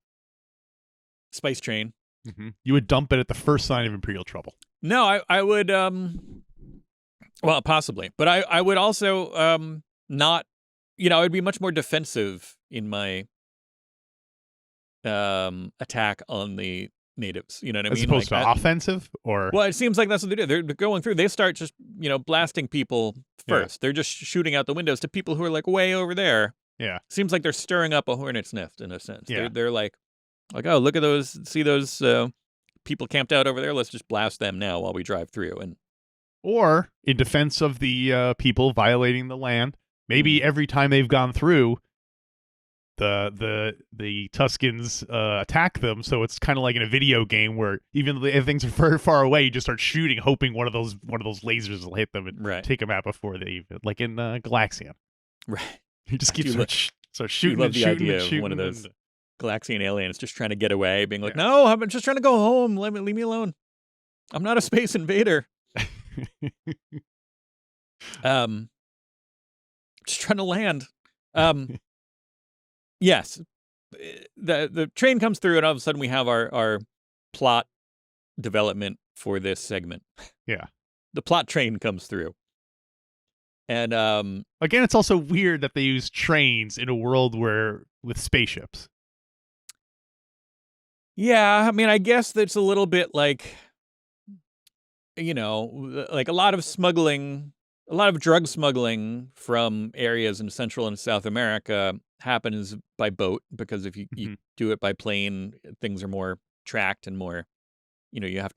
train, you would dump it at the first sign of Imperial trouble. No, I would, well, possibly. But I would also not, I'd be much more defensive in my attack on the natives. You know what I mean? As opposed to offensive? Or well, it seems like that's what they do. They're going through. They start just, blasting people first. Yeah. They're just shooting out the windows to people who are like way over there. Yeah. Seems like they're stirring up a hornet's nest in a sense. Yeah. They're like, oh, look at those. See those people camped out over there? Let's just blast them now while we drive through. Or in defense of the people violating the land, maybe every time they've gone through, the Tuskens attack them, so it's kind of like in a video game where even if things are very far away, you just start shooting, hoping one of those lasers will hit them and take them out before they even, like in Galaxian. Right. You just keep start shooting. You love the idea of one of those Galaxian aliens just trying to get away, being like, "No, I'm just trying to go home. Leave me alone. I'm not a space invader. Just trying to land." Yes, the train comes through, and all of a sudden we have our plot development for this segment. Yeah, the plot train comes through, and again, it's also weird that they use trains in a world with spaceships. Yeah, I mean, I guess that's a little bit like, like a lot of drug smuggling from areas in Central and South America happens by boat, because if you do it by plane, things are more tracked and more, you're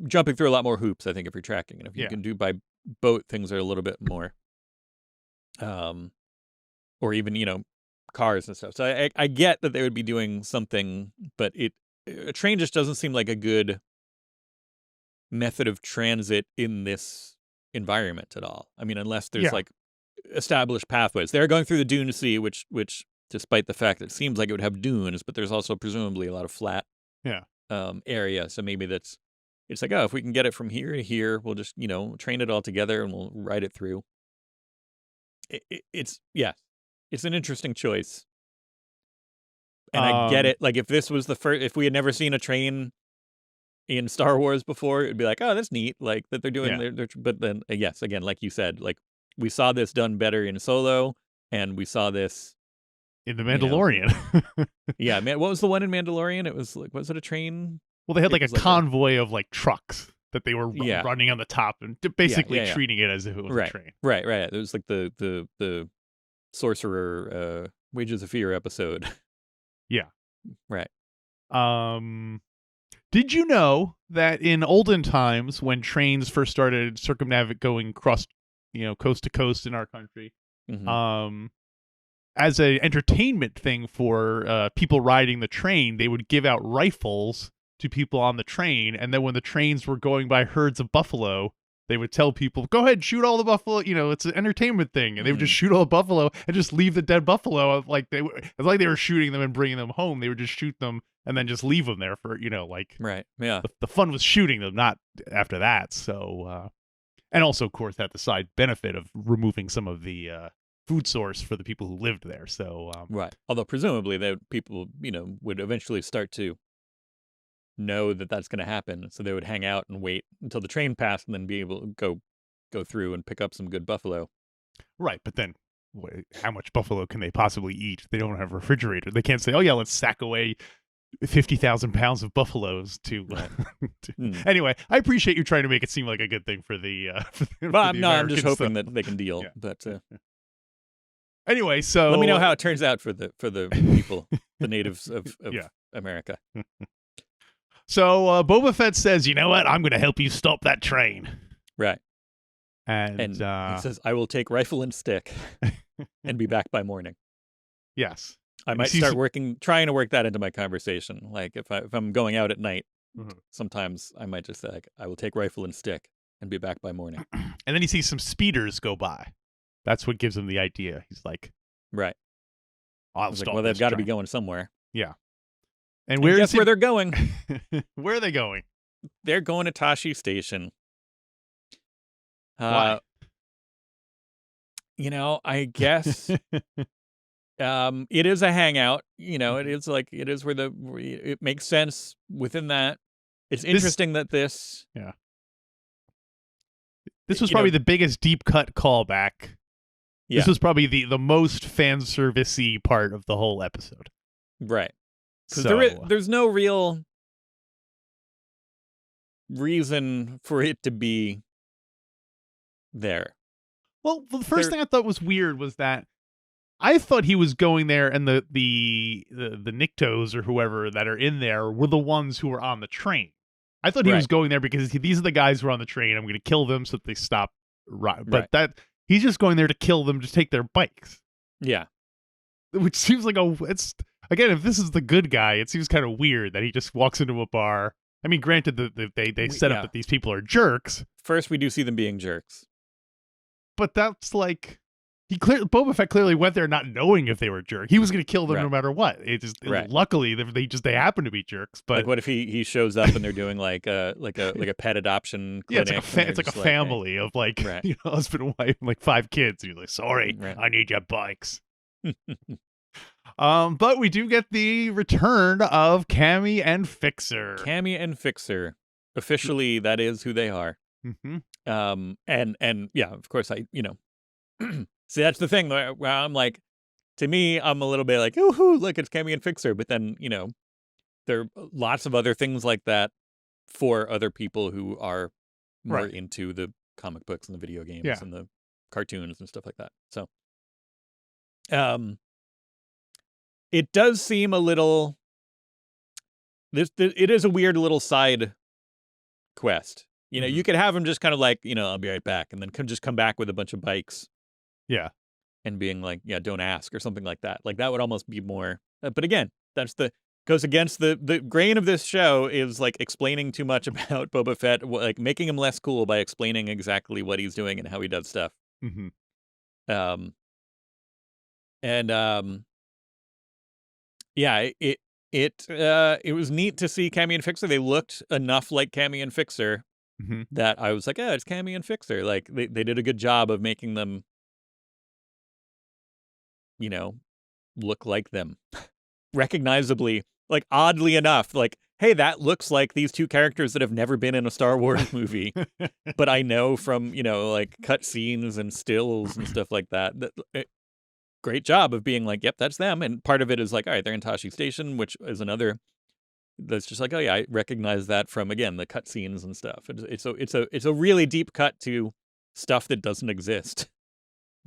jumping through a lot more hoops, I think, if you're tracking. And if you can do by boat, things are a little bit more, or even, cars and stuff. So I get that they would be doing something, but a train just doesn't seem like a good method of transit in this environment at all. I mean, unless there's like established pathways. They're going through the Dune Sea, which despite the fact that it seems like it would have dunes, but there's also presumably a lot of flat area. So maybe it's like, oh, if we can get it from here to here, we'll just, train it all together and we'll ride it through. It's an interesting choice. And I get it. Like, if this was if we had never seen a train in Star Wars before, it'd be like, oh, that's neat. Like that they're doing, but then yes, again, like you said, like we saw this done better in Solo, and we saw this in The Mandalorian. Yeah, man. What was the one in Mandalorian? It was like, was it a train? Well, they had like a convoy of like trucks that they were running on the top and basically treating it as if it was a train. Right. It was like the Sorcerer Wages of Fear episode. Yeah. Right. Did you know that in olden times, when trains first started going across, coast to coast in our country, as an entertainment thing for people riding the train, they would give out rifles to people on the train, and then when the trains were going by herds of buffalo, they would tell people, "Go ahead, shoot all the buffalo. It's an entertainment thing," and they would just shoot all the buffalo and just leave the dead buffalo. Like they were shooting them and bringing them home. They would just shoot them and then just leave them there for right. Yeah. The fun was shooting them, not after that. So, and also, of course, had the side benefit of removing some of the food source for the people who lived there. So, right. Although presumably people would eventually start to know that that's going to happen, so they would hang out and wait until the train passed, and then be able to go through and pick up some good buffalo. Right, but then how much buffalo can they possibly eat? They don't have a refrigerator. They can't say, "Oh yeah, let's sack away 50,000 pounds of buffaloes to." Anyway, I appreciate you trying to make it seem like a good thing for the. I'm just hoping that they can deal. Yeah. But anyway, so let me know how it turns out for the people, the natives of America. So Boba Fett says, "You know what? I'm going to help you stop that train." Right. And he says, "I will take rifle and stick and be back by morning." yes. I might start trying to work that into my conversation. Like if I'm going out at night, sometimes I might just say, like, "I will take rifle and stick and be back by morning." And then he sees some speeders go by. That's what gives him the idea. He's like, right. I'll stop. Well, they've got to be going somewhere. Yeah. And guess where they're going? Where are they going? They're going to Toshi Station. Why? I guess it is a hangout. It is where it makes sense within that. It's interesting that this. Yeah. This was probably the biggest deep cut callback. Yeah. This was probably the most fan service-y part of the whole episode. Right. Because there's no real reason for it to be there. Well, the first thing I thought was weird was that I thought he was going there, and the Niktos or whoever that are in there were the ones who were on the train. I thought he was going there because these are the guys who are on the train. I'm going to kill them so that they stop. But he's just going there to kill them to take their bikes. Yeah. Which seems like it's again, if this is the good guy, it seems kind of weird that he just walks into a bar. I mean, granted, they set up that these people are jerks. First, we do see them being jerks. But that's like Boba Fett clearly went there not knowing if they were jerks. He was going to kill them no matter what. Luckily they happen to be be. But like, what if he shows up and they're doing like a pet adoption clinic? Yeah, it's like a family of husband and wife and like 5 kids. And you're like, sorry, I need your bikes. But we do get the return of Cammy and Fixer. Cammy and Fixer, officially, that is who they are. Mm-hmm. And yeah, of course, see, that's the thing where I'm like, to me, I'm a little bit like, ooh, look, it's Cammy and Fixer. But then, there are lots of other things like that for other people who are more into the comic books and the video games and the cartoons and stuff like that. So, it does seem a little. It is a weird little side quest. You could have him just kind of like, I'll be right back, and then just come back with a bunch of bikes. Yeah. And being like, don't ask or something like that. Like that would almost be more. But again, goes against the grain of this show is like explaining too much about Boba Fett, like making him less cool by explaining exactly what he's doing and how he does stuff. Mm-hmm. It was neat to see Cammy and Fixer. They looked enough like Cammy and Fixer that I was like, it's Cammy and Fixer. Like they did a good job of making them, look like them. Recognizably, like oddly enough, like, hey, that looks like these two characters that have never been in a Star Wars movie. But I know from, like cut scenes and stills and stuff like that, great job of being like, yep, that's them. And part of it is like, all right, they're in Toshi Station, which is another that's just like, oh yeah, I recognize that from, again, the cut scenes and stuff. It's a really deep cut to stuff that doesn't exist.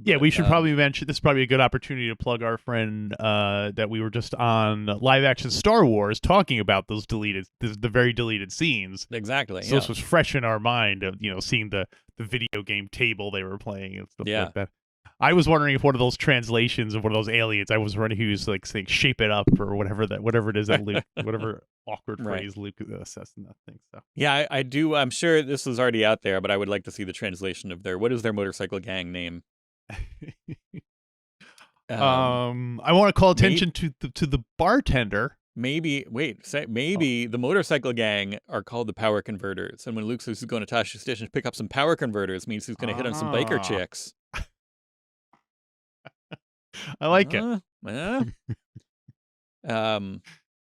Yeah, we should probably mention, this is probably a good opportunity to plug our friend that we were just on live action Star Wars talking about those the very deleted scenes. Exactly. So this was fresh in our mind of, seeing the video game table they were playing and stuff like that. I was wondering if one of those translations of one of those aliens, I was wondering who's like saying shape it up or whatever it is that Luke, whatever awkward phrase Luke says in that thing. So yeah, I do. I'm sure this is already out there, but I would like to see the translation of what is their motorcycle gang name? I want to call attention to the bartender. Maybe the motorcycle gang are called the power converters, and when Luke says he's going to Toshi Station to pick up some power converters, means he's going to hit on some biker chicks. I like it. And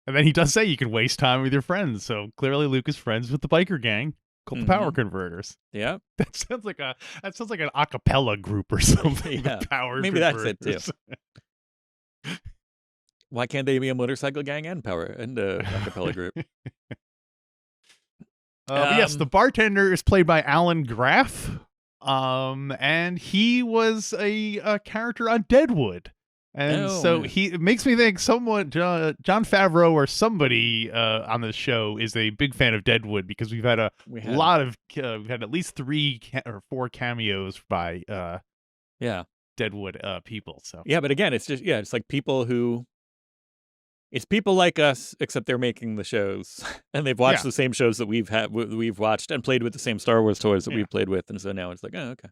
then he does say you can waste time with your friends. So clearly Luke is friends with the biker gang called the Power Converters. Yeah. That sounds like an a cappella group or something. Yeah. Maybe that's it too. Why can't they be a motorcycle gang and a cappella group? Yes, the bartender is played by Alan Graff. And he was a character on Deadwood. And Oh, so yeah. it makes me think someone, John Favreau or somebody on this show is a big fan of Deadwood, because we've had a We had lot of, we've had at least 4 cameos by yeah. Deadwood people. So Yeah, but again, it's just it's like people who it's people like us, except they're making the shows and they've watched Yeah. the same shows that we've watched and played with the same Star Wars toys that Yeah. we've played with, and so now it's like, oh, okay.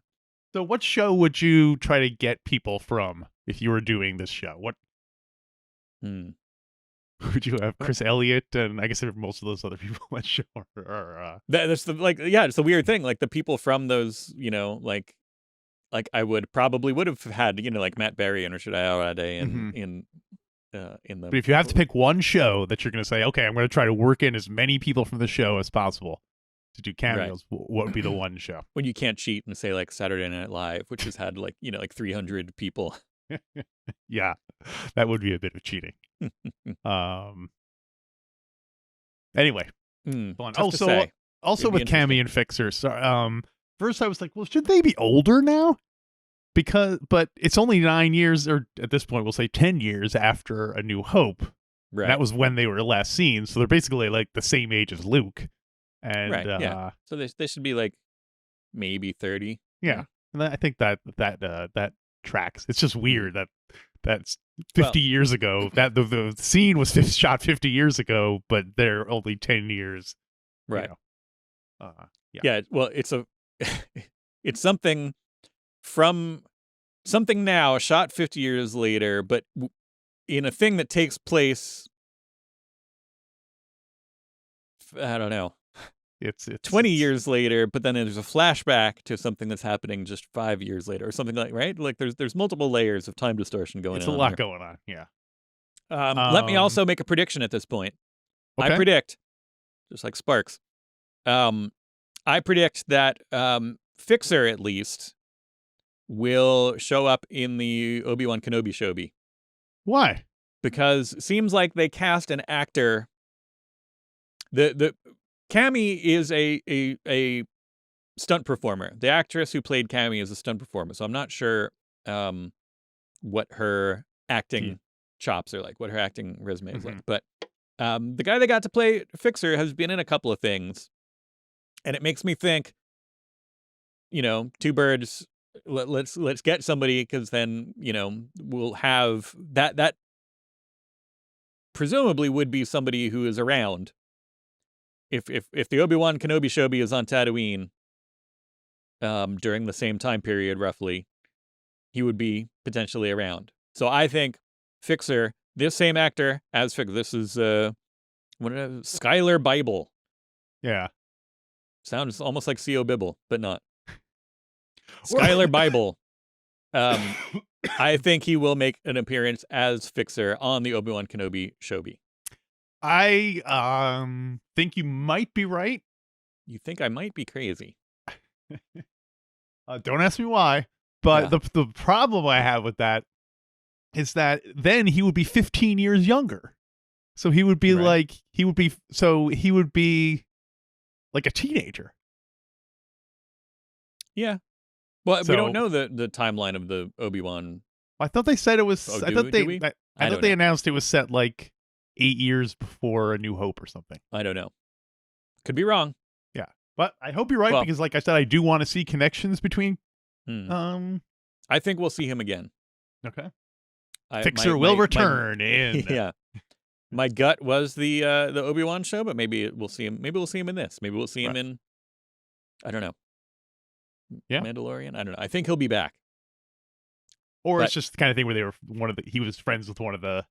So what show would you try to get people from if you were doing this show? What Hmm. would you have? Chris Elliott, and I guess there are most of those other people on that show are That's the it's the weird thing. Like the people from those, like I would have had, like Matt Berry and Richard Ayoade in the. But if you have to pick one show that you're going to say, okay, I'm going to try to work in as many people from the show as possible to do cameos, what would be the one show? When you can't cheat and say like Saturday Night Live, which has had like 300 people. Yeah, that would be a bit of cheating. Anyway, fun. Also with Cammy and Fixer. So, first I was like, well, should they be older now? But it's only 9 years, or at this point we'll say 10 years after A New Hope. Right. And that was when they were last seen, so they're basically like the same age as Luke. And yeah. So they should be like maybe 30. Yeah. And I think that tracks. It's just weird that's 50 years ago. That the scene was shot 50 years ago, but they're only 10 years. Right. Yeah. Yeah, well, it's it's something from something now shot 50 years later, but in a thing that takes place, I don't know, it's 20 years later, but then there's a flashback to something that's happening just 5 years later or something right? Like there's multiple layers of time distortion going on. It's a lot here. going on, yeah. Let me also make a prediction at this point. Okay. I predict, just like Sparks, I predict that Fixer, at least, will show up in the Obi-Wan Kenobi Shobi. Why? Because it seems like they cast an actor. The Cammy is a stunt performer. The actress who played Cammy is a stunt performer. So I'm not sure what her acting chops are like, what her acting resume is like. But the guy that got to play Fixer has been in a couple of things. And it makes me think, two birds. Let's get somebody, because then we'll have that presumably would be somebody who is around. If the Obi-Wan Kenobi Shobi is on Tatooine during the same time period roughly, he would be potentially around. So I think Fixer, this same actor as Fixer, this is Skylar Bible. Yeah. Sounds almost like C.O. Bibble, but not. Skylar Bible. I think he will make an appearance as Fixer on the Obi-Wan Kenobi Shobi. I think you might be right. You think I might be crazy? Don't ask me why. But the problem I have with that is that then he would be 15 years younger. So he would be he would be like a teenager. Yeah. Well, we don't know the timeline of the Obi-Wan. I thought they said it was. Oh, I thought they announced it was set like 8 years before A New Hope or something. I don't know. Could be wrong. Yeah, but I hope you're right, because, like I said, I do want to see connections between. I think we'll see him again. Okay. Fixer will return in. Yeah. My gut was the Obi-Wan show, but maybe we'll see him. Maybe we'll see him in this. Maybe we'll see him in. I don't know. Yeah. Mandalorian. I don't know. I think he'll be back. Or it's just the kind of thing where he was friends with one of the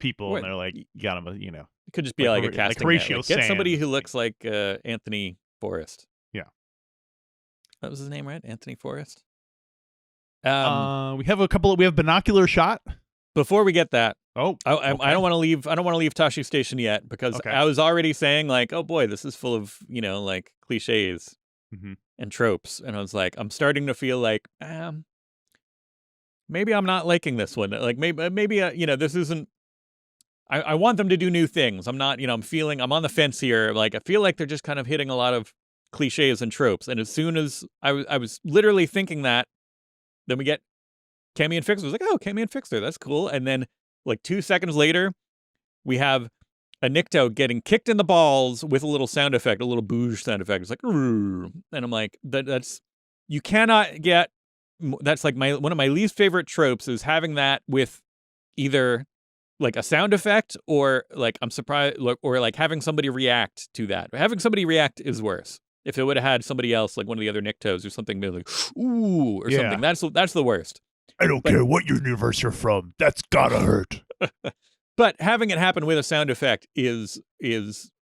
people, and they're like, you got him. It could just be like a casting. Horatio get somebody who looks like Anthony Forrest. Yeah. That was his name, right? Anthony Forrest. We have Binocular Shot. Before we get that, okay. I don't want to leave. I don't want to leave Toshi Station yet, because I was already saying like, oh boy, this is full of like cliches and tropes, and I was like, I'm starting to feel like maybe I'm not liking this one. Like maybe this isn't. I want them to do new things. I'm not. I'm on the fence here. Like I feel like they're just kind of hitting a lot of cliches and tropes. And as soon as I was literally thinking that, then we get Cammy and Fixer. I was like, oh, Cammy and Fixer, that's cool. And then like 2 seconds later, we have a Nikto getting kicked in the balls with a little sound effect, a little booge sound effect. It's like, "Rrr." And I'm like, that's you cannot get. That's like one of my least favorite tropes is having that with either like a sound effect or like I'm surprised or like having somebody react to that. Having somebody react is worse. If it would have had somebody else, like one of the other Niktos or something, be like, ooh, or something. That's the worst. I don't care what universe you're from. That's gotta hurt. But having it happen with a sound effect is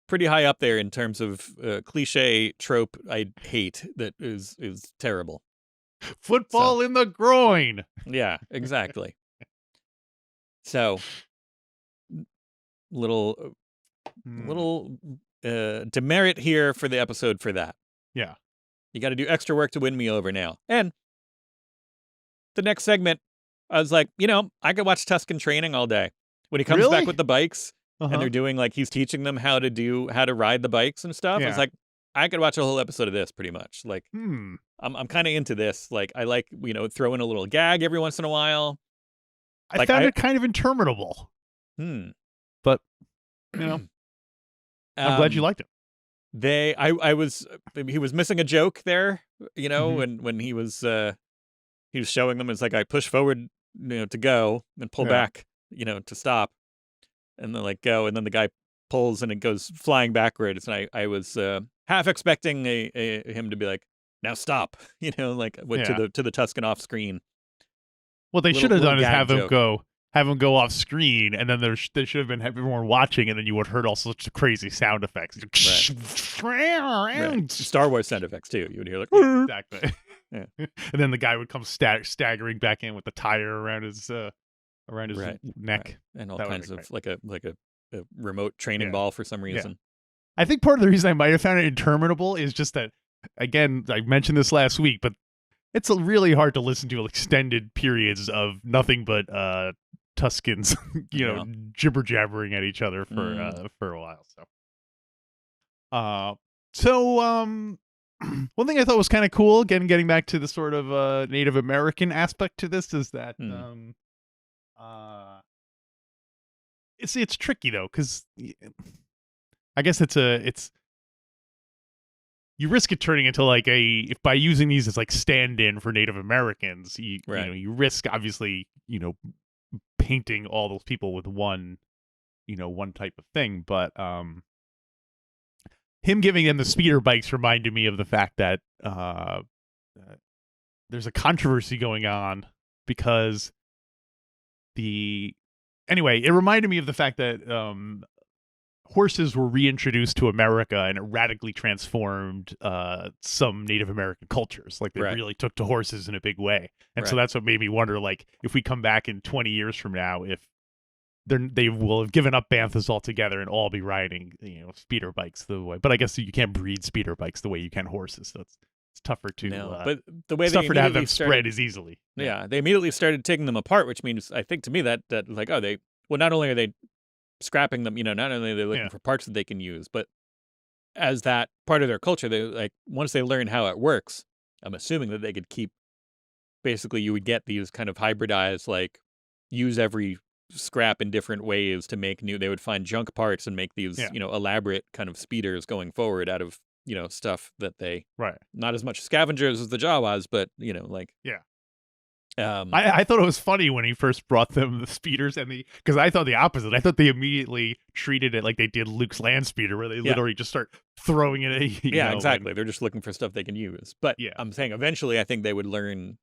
pretty high up there in terms of cliche trope I hate that is terrible. Football in the groin. Yeah, exactly. So little demerit here for the episode for that. Yeah. You got to do extra work to win me over now. And the next segment, I was like, I could watch Tusken training all day. When he comes back with the bikes and they're doing like he's teaching them how to ride the bikes and stuff. I was like, I could watch a whole episode of this pretty much. Like, I'm kind of into this. Like, I like throw in a little gag every once in a while. I found it kind of interminable. But I'm glad you liked it. He was missing a joke there, when he was showing them. It's like I push forward, to go and pull back, to stop, and then like go, and then the guy pulls and it goes flying backwards. And I was half expecting him to be like, now stop, to the Tusken off screen. What they should have done is have him go off screen, and then there should have been everyone watching, and then you would have heard all sorts of crazy sound effects. Right. Star Wars sound effects too. You would hear like exactly. Yeah. And then the guy would come staggering back in with the tire around his neck, and all kinds of like a remote training ball for some reason. Yeah. I think part of the reason I might have found it interminable is just that, again, I mentioned this last week, but it's really hard to listen to extended periods of nothing but Tuskens, jibber jabbering at each other for a while. So, one thing I thought was kind of cool, again, getting back to the sort of Native American aspect to this, is that it's tricky though, because I guess you risk it turning into like if by using these as like stand-in for Native Americans, you risk obviously painting all those people with one type of thing, but him giving them the speeder bikes reminded me of the fact that there's a controversy going on because it reminded me of the fact that horses were reintroduced to America and it radically transformed some Native American cultures. Like they really took to horses in a big way. And so that's what made me wonder, like, if we come back in 20 years from now, if they will have given up Banthas altogether and all be riding, speeder bikes the way. But I guess you can't breed speeder bikes the way you can horses. So it's tougher to but the way tougher to have them spread as easily. Yeah, they immediately started taking them apart, which means I think to me that like not only are they scrapping them, not only are they looking for parts that they can use, but as that part of their culture, they like once they learn how it works, I'm assuming that they could keep. Basically, you would get these kind of hybridized, like use every scrap in different ways to make new. They would find junk parts and make these, elaborate kind of speeders going forward out of stuff that they not as much scavengers as the Jawas, but I thought it was funny when he first brought them the speeders because I thought the opposite. I thought they immediately treated it like they did Luke's land speeder, where they literally just start throwing it at exactly. They're just looking for stuff they can use. But I'm saying eventually I think they would learn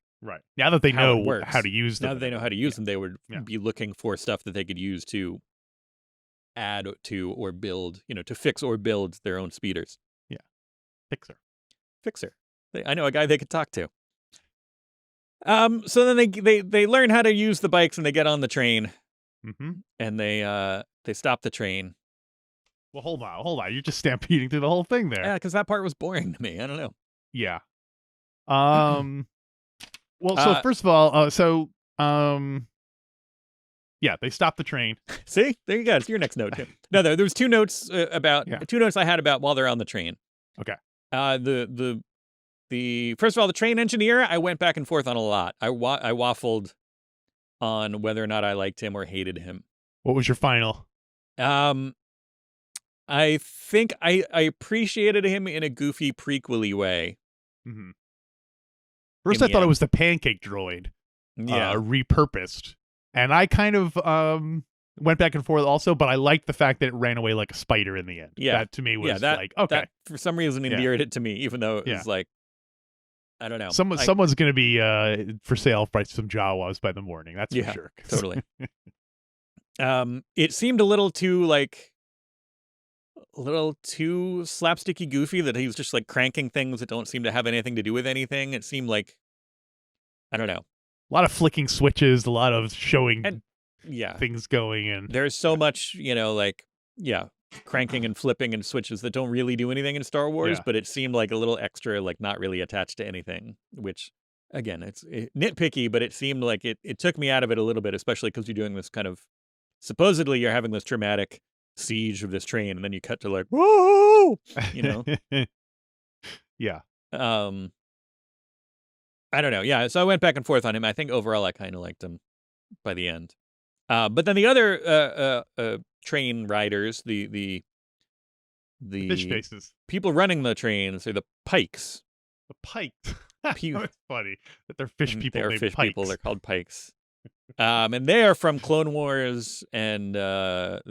now that they know how to use them. Now that they know how to use them, they would be looking for stuff that they could use to add to or build, to fix or build their own speeders. Yeah. Fixer. I know a guy they could talk to. So then they learn how to use the bikes and they get on the train, and they stop the train. Well, hold on. You're just stampeding through the whole thing there. Yeah, because that part was boring to me. I don't know. Yeah. Well, so first of all, they stopped the train. See, there you go. It's your next note. No, there was two notes I had about while they're on the train. Okay. The first of all, the train engineer, I went back and forth on a lot. I waffled on whether or not I liked him or hated him. What was your final? I think I appreciated him in a goofy prequel-y way. Mm-hmm. First, I thought it was the pancake droid, repurposed, and I kind of went back and forth also. But I liked the fact that it ran away like a spider in the end. Yeah, that to me was like okay. That for some reason endeared it to me, even though it was like, I don't know. Someone's going to be for sale by some Jawas by the morning. That's for sure. Totally. It seemed a little too slapsticky goofy that he was just like cranking things that don't seem to have anything to do with anything. It seemed like, I don't know. A lot of flicking switches, a lot of showing things going in. There's so much, cranking and flipping and switches that don't really do anything in Star Wars, but it seemed like a little extra, like not really attached to anything, which, again, it's nitpicky, but it seemed like it took me out of it a little bit, especially because you're doing this kind of, supposedly you're having this dramatic siege of this train, and then you cut to like, whoa, Yeah. I don't know. Yeah, so I went back and forth on him. I think overall I kind of liked him by the end. But then the other train riders, the fish faces, people running the trains, are the Pikes. The Pikes. That's funny that they're fish people. They're fish Pikes. people. They're called Pikes. And they are from Clone Wars, and they're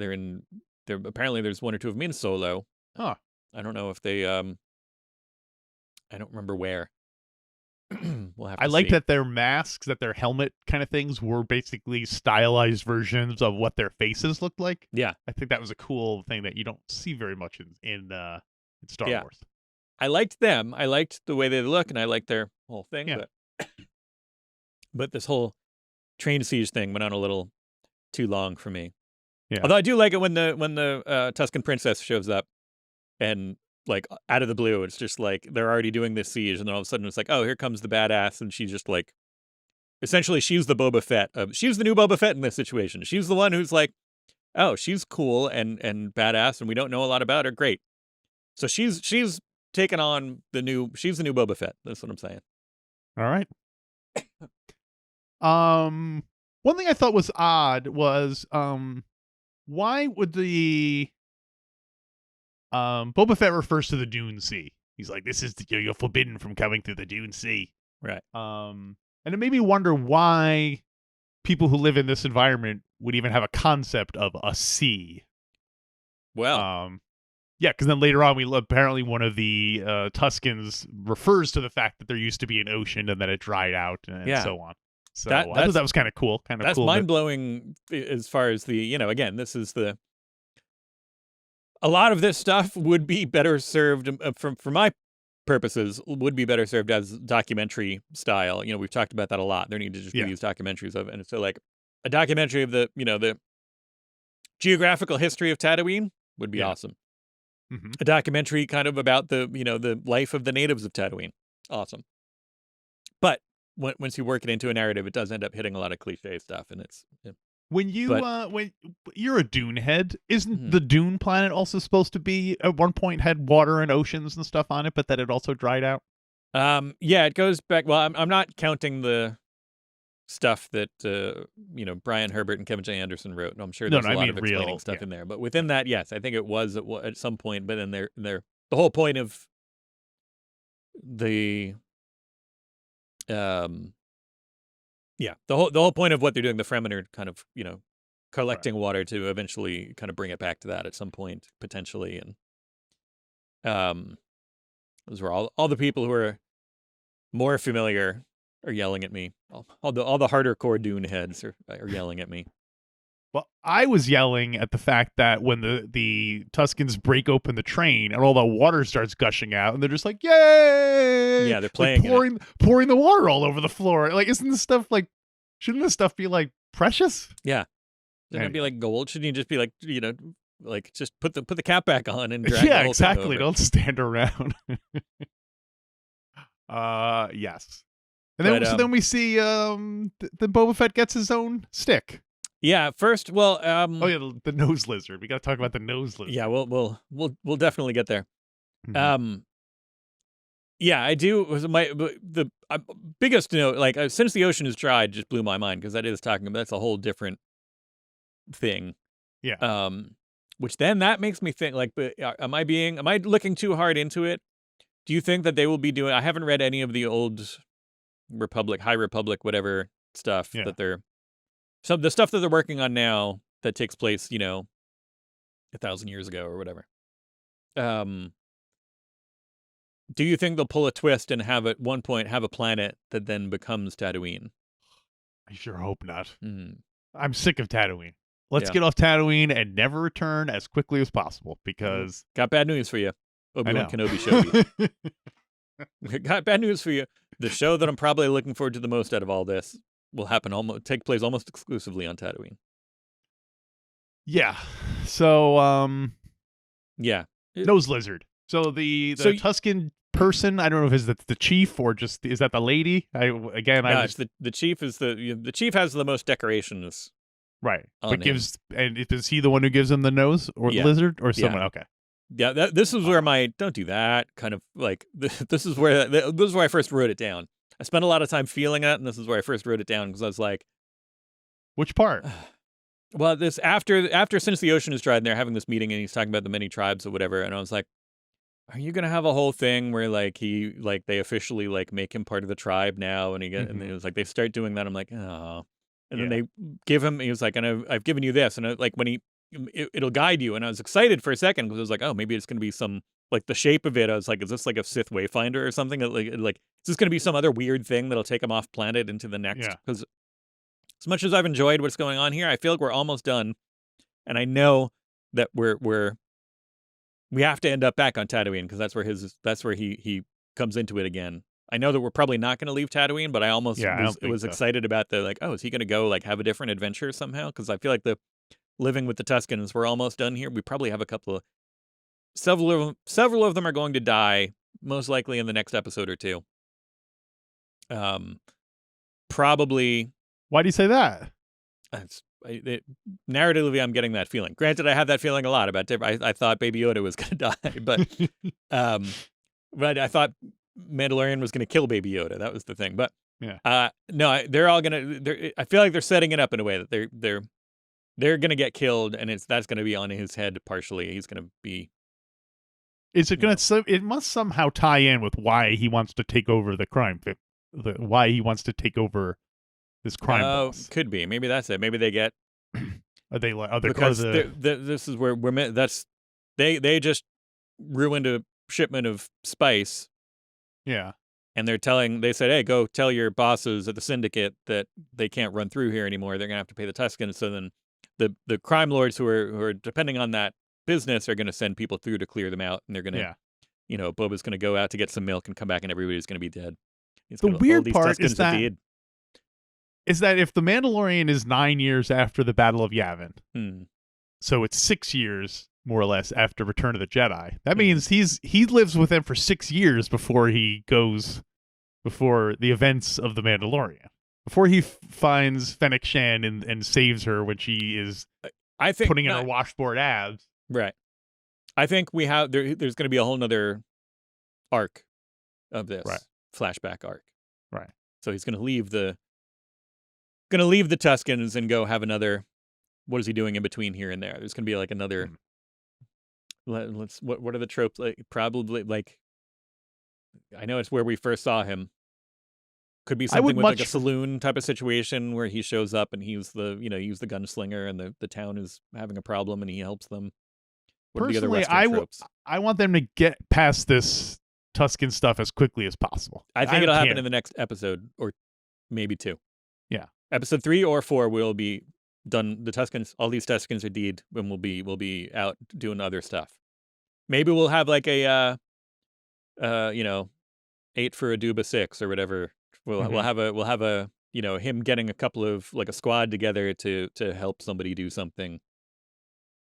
apparently there's one or two of them in Solo. Huh. I don't know if they I don't remember where. We'll have to like see. that their masks, that their helmet kind of things were basically stylized versions of what their faces looked like. Yeah. I think that was a cool thing that you don't see very much in Star Wars. I liked them. I liked the way they look, and I liked their whole thing. Yeah. But this whole train siege thing went on a little too long for me. Yeah. Although I do like it when the Tusken princess shows up, and like out of the blue, it's just like they're already doing this siege, and then all of a sudden it's like, oh, here comes the badass, and she's just like, essentially she's the Boba Fett. She's the new Boba Fett in this situation. She's the one who's like, oh, she's cool and badass, and we don't know a lot about her. Great. So she's taken on she's the new Boba Fett. That's what I'm saying. All right. One thing I thought was odd was why would the Boba Fett refers to the Dune Sea. He's like, this is you're forbidden from coming through the Dune Sea. Right. And it made me wonder why people who live in this environment would even have a concept of a sea. Well, yeah, because then later on, apparently one of the Tuskens refers to the fact that there used to be an ocean and that it dried out and so on. So I thought that was kind of cool. That's mind-blowing as far as the, again, this is a lot of this stuff would be better served, for my purposes, would be better served as documentary style. We've talked about that a lot. There need to just be these documentaries of it. And so like a documentary of the geographical history of Tatooine would be awesome. Mm-hmm. A documentary kind of about the life of the natives of Tatooine. Awesome. But once you work it into a narrative, it does end up hitting a lot of cliche stuff, and it's when you're a Dune head, isn't the Dune planet also supposed to be at one point had water and oceans and stuff on it, but that it also dried out? Yeah, it goes back. Well, I'm not counting the stuff that Brian Herbert and Kevin J. Anderson wrote. No, I'm sure there's a lot of explaining stuff in there. But within that, yes, I think it was at some point. But then the whole point of the the whole point of what they're doing, the Fremen are kind of collecting water to eventually kind of bring it back to that at some point potentially, and those were all the people who are more familiar are yelling at me. All the harder core Dune heads are yelling at me. Well, I was yelling at the fact that when the Tuskens break open the train and all the water starts gushing out, and they're just like, "Yay!" Yeah, they're playing, like pouring the water all over the floor. Like, isn't this stuff like? Shouldn't this stuff be like precious? Yeah, shouldn't it be like gold? Shouldn't you just be like like just put the cap back on and drag the whole exactly. thing over? Don't stand around. Yes. And then we see the Boba Fett gets his own stick. Yeah, first, well, the nose lizard. We got to talk about the nose lizard. Yeah, we'll definitely get there. Mm-hmm. Yeah, I do. The biggest note, like since the ocean is dry, it just blew my mind because that is talking about that's a whole different thing. Yeah. Which then that makes me think like, but am I looking too hard into it? Do you think that they will be doing? I haven't read any of the old Republic, High Republic, whatever stuff Yeah. that they're. So the stuff that they're working on now that takes place, 1,000 years ago or whatever. Do you think they'll pull a twist and have at one point have a planet that then becomes Tatooine? I sure hope not. Mm. I'm sick of Tatooine. Let's Yeah. get off Tatooine and never return as quickly as possible because Got bad news for you. I Obi-Wan know. Kenobi showed you. Got bad news for you. The show that I'm probably looking forward to the most out of all this will take place almost exclusively on Tatooine. Yeah. So Yeah. Nose Lizard. So the Tusken person, I don't know if it's the chief or just is that the lady? It's the chief is the chief has the most decorations. Right. On But is he the one who gives him the nose or the lizard or someone? Yeah. Okay. Yeah, this is where my don't do that kind of like this is where I first wrote it down. I spent a lot of time feeling it, and this is where I first wrote it down because I was like, which part? Well, this after since the ocean is dried, and they're having this meeting, and he's talking about the many tribes or whatever, and I was like, are you gonna have a whole thing where like they officially like make him part of the tribe now, and and it was like they start doing that. I'm like, oh, and then they give him. He was like, and I've given you this, and like when it'll guide you, and I was excited for a second because I was like, oh, maybe it's gonna be some like the shape of it. I was like, is this like a Sith Wayfinder or something? Like is this gonna be some other weird thing that'll take him off planet into the next? Because as much as I've enjoyed what's going on here, I feel like we're almost done, and I know that we have to end up back on Tatooine because that's where he comes into it again. I know that we're probably not going to leave Tatooine, but I almost was excited about the like, oh, is he going to go like have a different adventure somehow? Because I feel like the living with the Tuskens, we're almost done here. We probably have several of them are going to die, most likely in the next episode or two. Probably. Why do you say that? Narratively, I'm getting that feeling. Granted, I had that feeling a lot about I thought Baby Yoda was going to die, but I thought Mandalorian was going to kill Baby Yoda. That was the thing. But no, they're all going to. I feel like they're setting it up in a way that they're going to get killed, and that's going to be on his head partially. He's going to be. Is it going to? It must somehow tie in with why he wants to take over the crime. Why he wants to take over this crime boss. Could be. Maybe that's it. Maybe they get. Are they because this is where we're meant. They just ruined a shipment of spice. Yeah. And they said, hey, go tell your bosses at the syndicate that they can't run through here anymore. They're gonna have to pay the Tuskens. So then the crime lords who are depending on that business are gonna send people through to clear them out, and they're gonna Boba's gonna go out to get some milk and come back, and everybody's gonna be dead. The weird part is that if the Mandalorian is 9 years after the Battle of Yavin, so it's 6 years more or less after Return of the Jedi. That means he lives with them for 6 years before the events of the Mandalorian, before he finds Fennec Shan and saves her when she is putting in her washboard abs. Right. I think we have there's going to be a whole nother arc of this flashback arc. Right. So he's going to leave the Tuskens and go have another. What is he doing in between here and there? There's going to be like another. What are the tropes? Like, probably like. I know it's where we first saw him. Could be something with like a saloon type of situation where he shows up and he's the gunslinger and the town is having a problem and he helps them. What Personally, I want them to get past this Tusken stuff as quickly as possible. I think it'll happen in the next episode or maybe 2. Yeah. Episode 3 or 4 will be done. The Tuskens, all these Tuskens are dead, and we'll be out doing other stuff. Maybe we'll have like a 8 for a Duba 6 or whatever. We'll have a him getting a couple of like a squad together to help somebody do something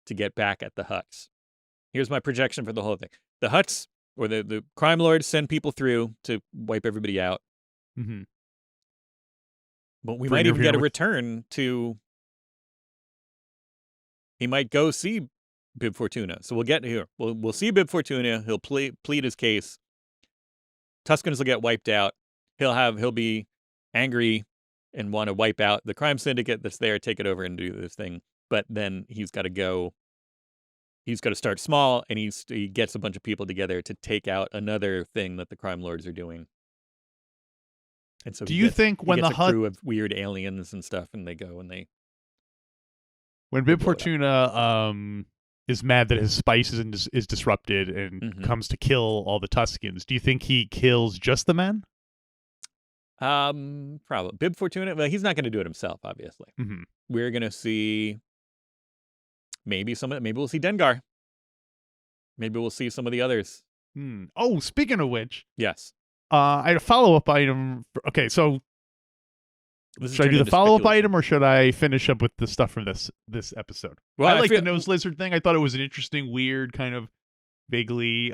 to get back at the Hutts. Here's my projection for the whole thing. The Hutts or the crime lords send people through to wipe everybody out. Mm-hmm. But we might even get a return to. He might go see Bib Fortuna. So we'll get here. We'll see Bib Fortuna. He'll plead his case. Tuskens will get wiped out. He'll be angry and want to wipe out the crime syndicate that's there, take it over and do this thing. But then he's got to go. He's got to start small, and he gets a bunch of people together to take out another thing that the crime lords are doing. And so do you think when the crew of weird aliens and stuff, and they go and when Bib Fortuna is mad that his spice is disrupted and comes to kill all the Tuskens, do you think he kills just the men? Probably Bib Fortuna. Well, he's not going to do it himself, obviously. Mm-hmm. We're going to see maybe we'll see Dengar. Maybe we'll see some of the others. Oh, speaking of which, yes. I had a follow-up item. Okay, so should I do the follow-up item, or should I finish up with the stuff from this episode? Well, I like the nose lizard thing. I thought it was an interesting, weird, kind of vaguely,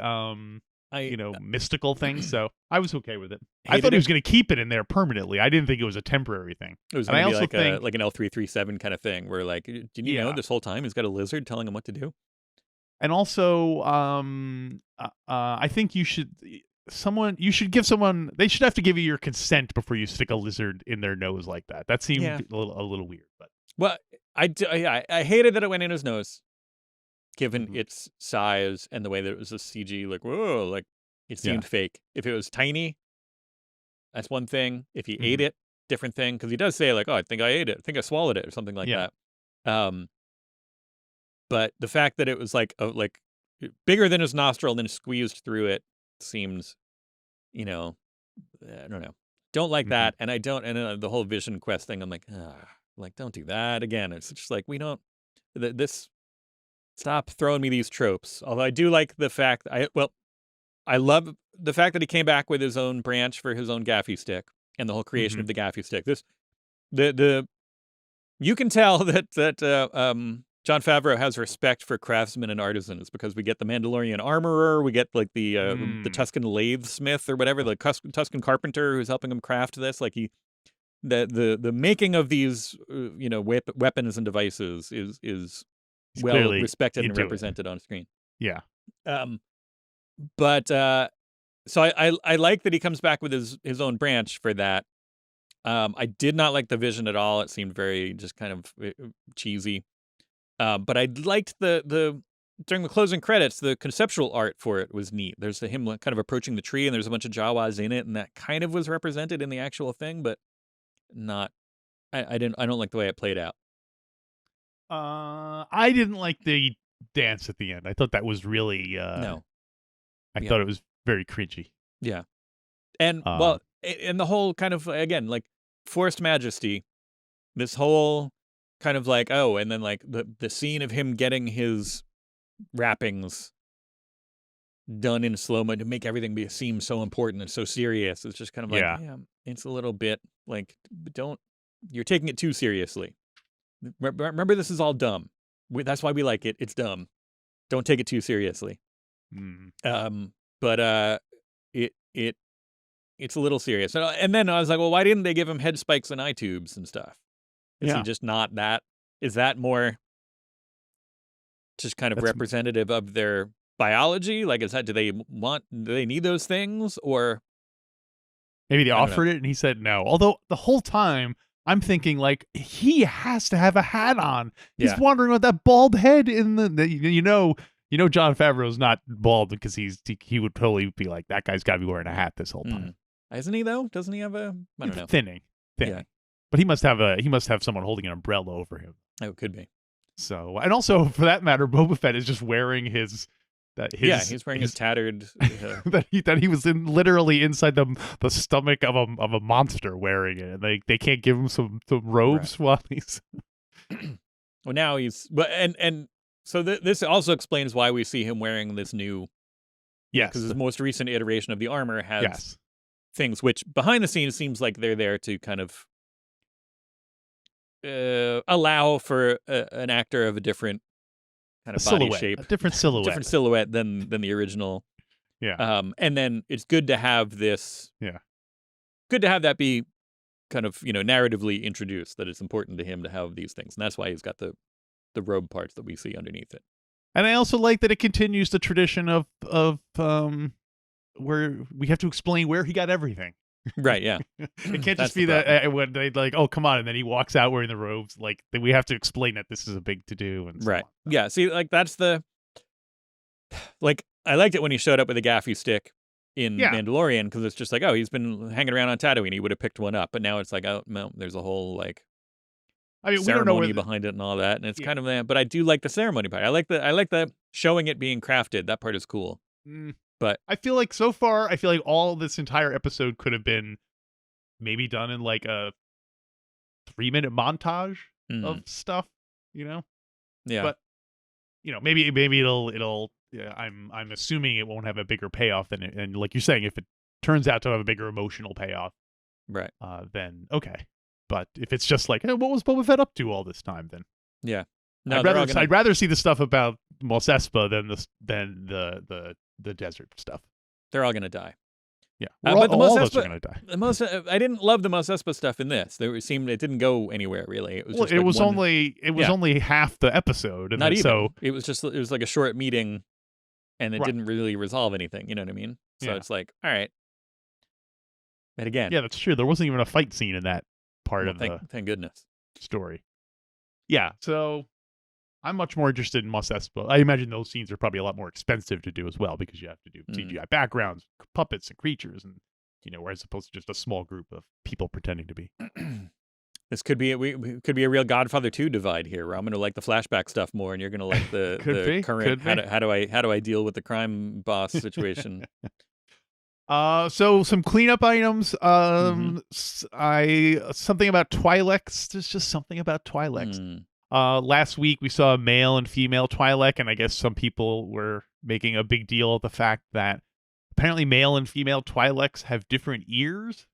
mystical thing. So I was okay with it. I thought he was going to keep it in there permanently. I didn't think it was a temporary thing. It was going to be like an L337 kind of thing, where like, did you know this whole time he's got a lizard telling him what to do? And also, I think you should give someone. They should have to give you your consent before you stick a lizard in their nose like that. That seemed a little weird. But well, I hated that it went in his nose, given its size and the way that it was a CG. Like, whoa, like it seemed fake. If it was tiny, that's one thing. If he ate it, different thing. Because he does say like, oh, I think I ate it. I think I swallowed it or something like that. But the fact that it was like bigger than his nostril and then squeezed through it seems, I don't know. Don't like that. And I don't, and the whole Vision Quest thing, I'm like, don't do that again. It's just like, we don't, stop throwing me these tropes. Although I do like the fact, I love the fact that he came back with his own branch for his own gaffy stick and the whole creation of the gaffy stick. You can tell that Jon Favreau has respect for craftsmen and artisans, because we get the Mandalorian armorer, we get like the Tusken lathe smith or whatever, the Tusken carpenter who's helping him craft this. Like the making of these weapons and devices is well respected and represented on screen. Yeah. But so I like that he comes back with his own branch for that. I did not like the vision at all. It seemed very just kind of cheesy. But I liked the during the closing credits, the conceptual art for it was neat. There's him kind of approaching the tree, and there's a bunch of Jawas in it, and that kind of was represented in the actual thing, but not. I don't like the way it played out. I didn't like the dance at the end. I thought that was really no. I thought it was very cringy. Yeah, and and the whole kind of, again, like forced majesty. This whole kind of like, and then like the scene of him getting his wrappings done in slow-mo to make everything seem so important and so serious. It's just kind of like, it's a little bit like, you're taking it too seriously. Remember, this is all dumb. That's why we like it. It's dumb. Don't take it too seriously. But it's a little serious. And then I was like, well, why didn't they give him head spikes and eye tubes and stuff? Is he just not that? Is that more just kind of representative of their biology? Like, do they need those things? Or maybe they offered it and he said no. Although the whole time I'm thinking, like, he has to have a hat on. He's wandering with that bald head in Jon Favreau's not bald, because he would totally be like, that guy's got to be wearing a hat this whole time. Isn't he though? Doesn't he have a, I don't know, thinning? Yeah. But he must have someone holding an umbrella over him. Oh, it could be. So, and also for that matter, Boba Fett is just wearing he's wearing his tattered that he was literally inside the stomach of a monster wearing it. And they can't give him some robes while he's well, now he's and so this also explains why we see him wearing this new because his most recent iteration of the armor has things which behind the scenes seems like they're there to kind of allow for an actor of a different kind of body shape, a different silhouette than the original. And then it's good to have this. Good to have that be kind of narratively introduced, that it's important to him to have these things, and that's why he's got the robe parts that we see underneath it. And I also like that it continues the tradition of where we have to explain where he got everything. Right, yeah. It can't That's just be the that when they like, oh, come on, and then he walks out wearing the robes. Like we have to explain that this is a big to do and so Right. on. Yeah, see, like, that's like, I liked it when he showed up with a gaffy stick in Yeah. Mandalorian, because it's just like, oh, he's been hanging around on Tatooine, he would have picked one up. But now it's like, oh, no, there's a whole, like, I mean, we don't know where ceremony the, behind it and all that, and it's yeah. kind of that. But I do like the ceremony part. I like the showing it being crafted. That part is cool. But I feel like so far, I feel like all this entire episode could have been maybe done in like a 3-minute montage of stuff, you know? yeah, But maybe it'll yeah, I'm assuming it won't have a bigger payoff than it, and like you're saying, if it turns out to have a bigger emotional payoff, right. then okay. But if it's just like, hey, what was Boba Fett up to all this time, then Yeah. No, I'd rather see the stuff about Mos Espa than the desert stuff. they're all gonna die. Yeah, but the all Mos of us are Espa, gonna die. the most I didn't love the Mos Espa stuff in this. It didn't go anywhere really. It was Well, just it like was one, only half the episode, and not then, even. so It was like a short meeting, and it Right. didn't really resolve anything. You know what I mean? So Yeah. it's like, all right. And again, yeah, that's true. There wasn't even a fight scene in that part well, of the thank goodness. story. Yeah, so I'm much more interested in Mos Espa. I imagine those scenes are probably a lot more expensive to do as well, because you have to do CGI backgrounds, puppets, and creatures, and as opposed to just a small group of people pretending to be. This could be a real Godfather 2 divide here, where I'm going to like the flashback stuff more, and you're going to like the current. How do I deal with the crime boss situation? So some cleanup items. Something about Twi'leks. There's just something about Twi'leks. Last week we saw a male and female Twi'lek, and I guess some people were making a big deal of the fact that apparently male and female Twi'leks have different ears.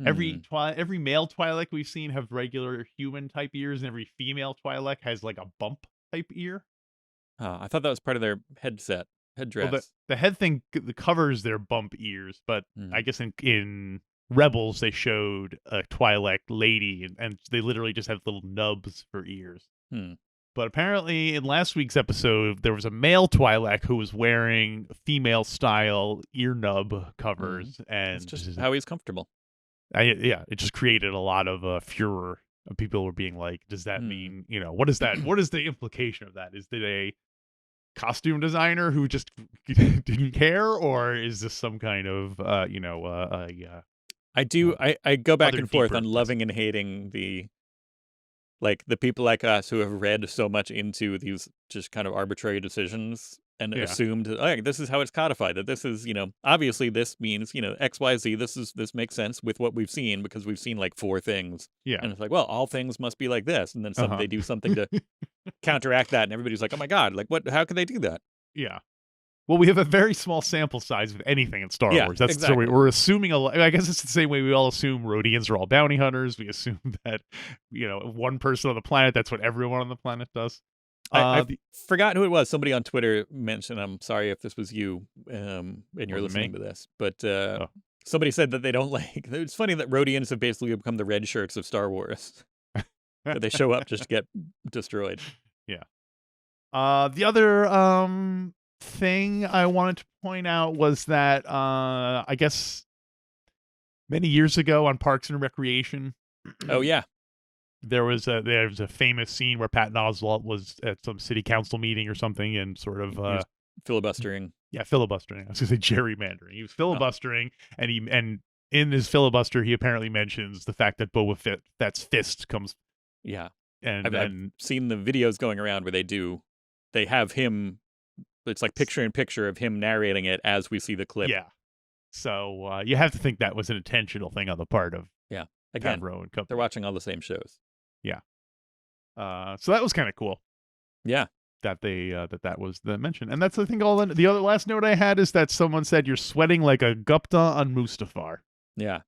Every male Twi'lek we've seen have regular human type ears, and every female Twi'lek has like a bump type ear. I thought that was part of their headdress. Well, the head thing covers their bump ears, but I guess in Rebels they showed a Twi'lek lady, and they literally just have little nubs for ears. But apparently in last week's episode there was a male Twi'lek who was wearing female style ear nub covers, and it's just how he's comfortable. It just created a lot of furor. People were being like, "Does that mean what is that? What is the implication of that? Is it a costume designer who just didn't care, or is this some kind of I go back and forth on deeper loving and hating the people like us who have read so much into these just kind of arbitrary decisions and assumed, oh, this is how it's codified, that this is, obviously this means, XYZ, this makes sense with what we've seen, because we've seen like 4 things. Yeah. And it's like, well, all things must be like this. And then they do something to counteract that, and everybody's like, oh my God, like how could they do that? Yeah. Well, we have a very small sample size of anything in Star Wars. That's exactly. So we're assuming I guess it's the same way we all assume Rhodians are all bounty hunters. We assume that, one person on the planet, that's what everyone on the planet does. I've forgotten who it was. Somebody on Twitter mentioned, I'm sorry if this was you and you're listening to this, but somebody said that they don't like, it's funny that Rhodians have basically become the red shirts of Star Wars. That they show up just to get destroyed. Yeah. The other thing I wanted to point out was that I guess many years ago on Parks and Recreation. Oh yeah. There was a famous scene where Patton Oswalt was at some city council meeting or something, and sort of filibustering. Yeah, filibustering. I was going to say gerrymandering. He was filibustering, and in his filibuster, he apparently mentions the fact that Boba Fett's fist comes. Yeah, and I've seen the videos going around where they have him. It's like picture in picture of him narrating it as we see the clip. Yeah, so you have to think that was an intentional thing on the part of again. Favreau and company. They're watching all the same shows. Yeah. So that was kind of cool. Yeah. That they that was the mention. And that's, I think, all the other last note I had is that someone said you're sweating like a Gupta on Mustafar. Yeah.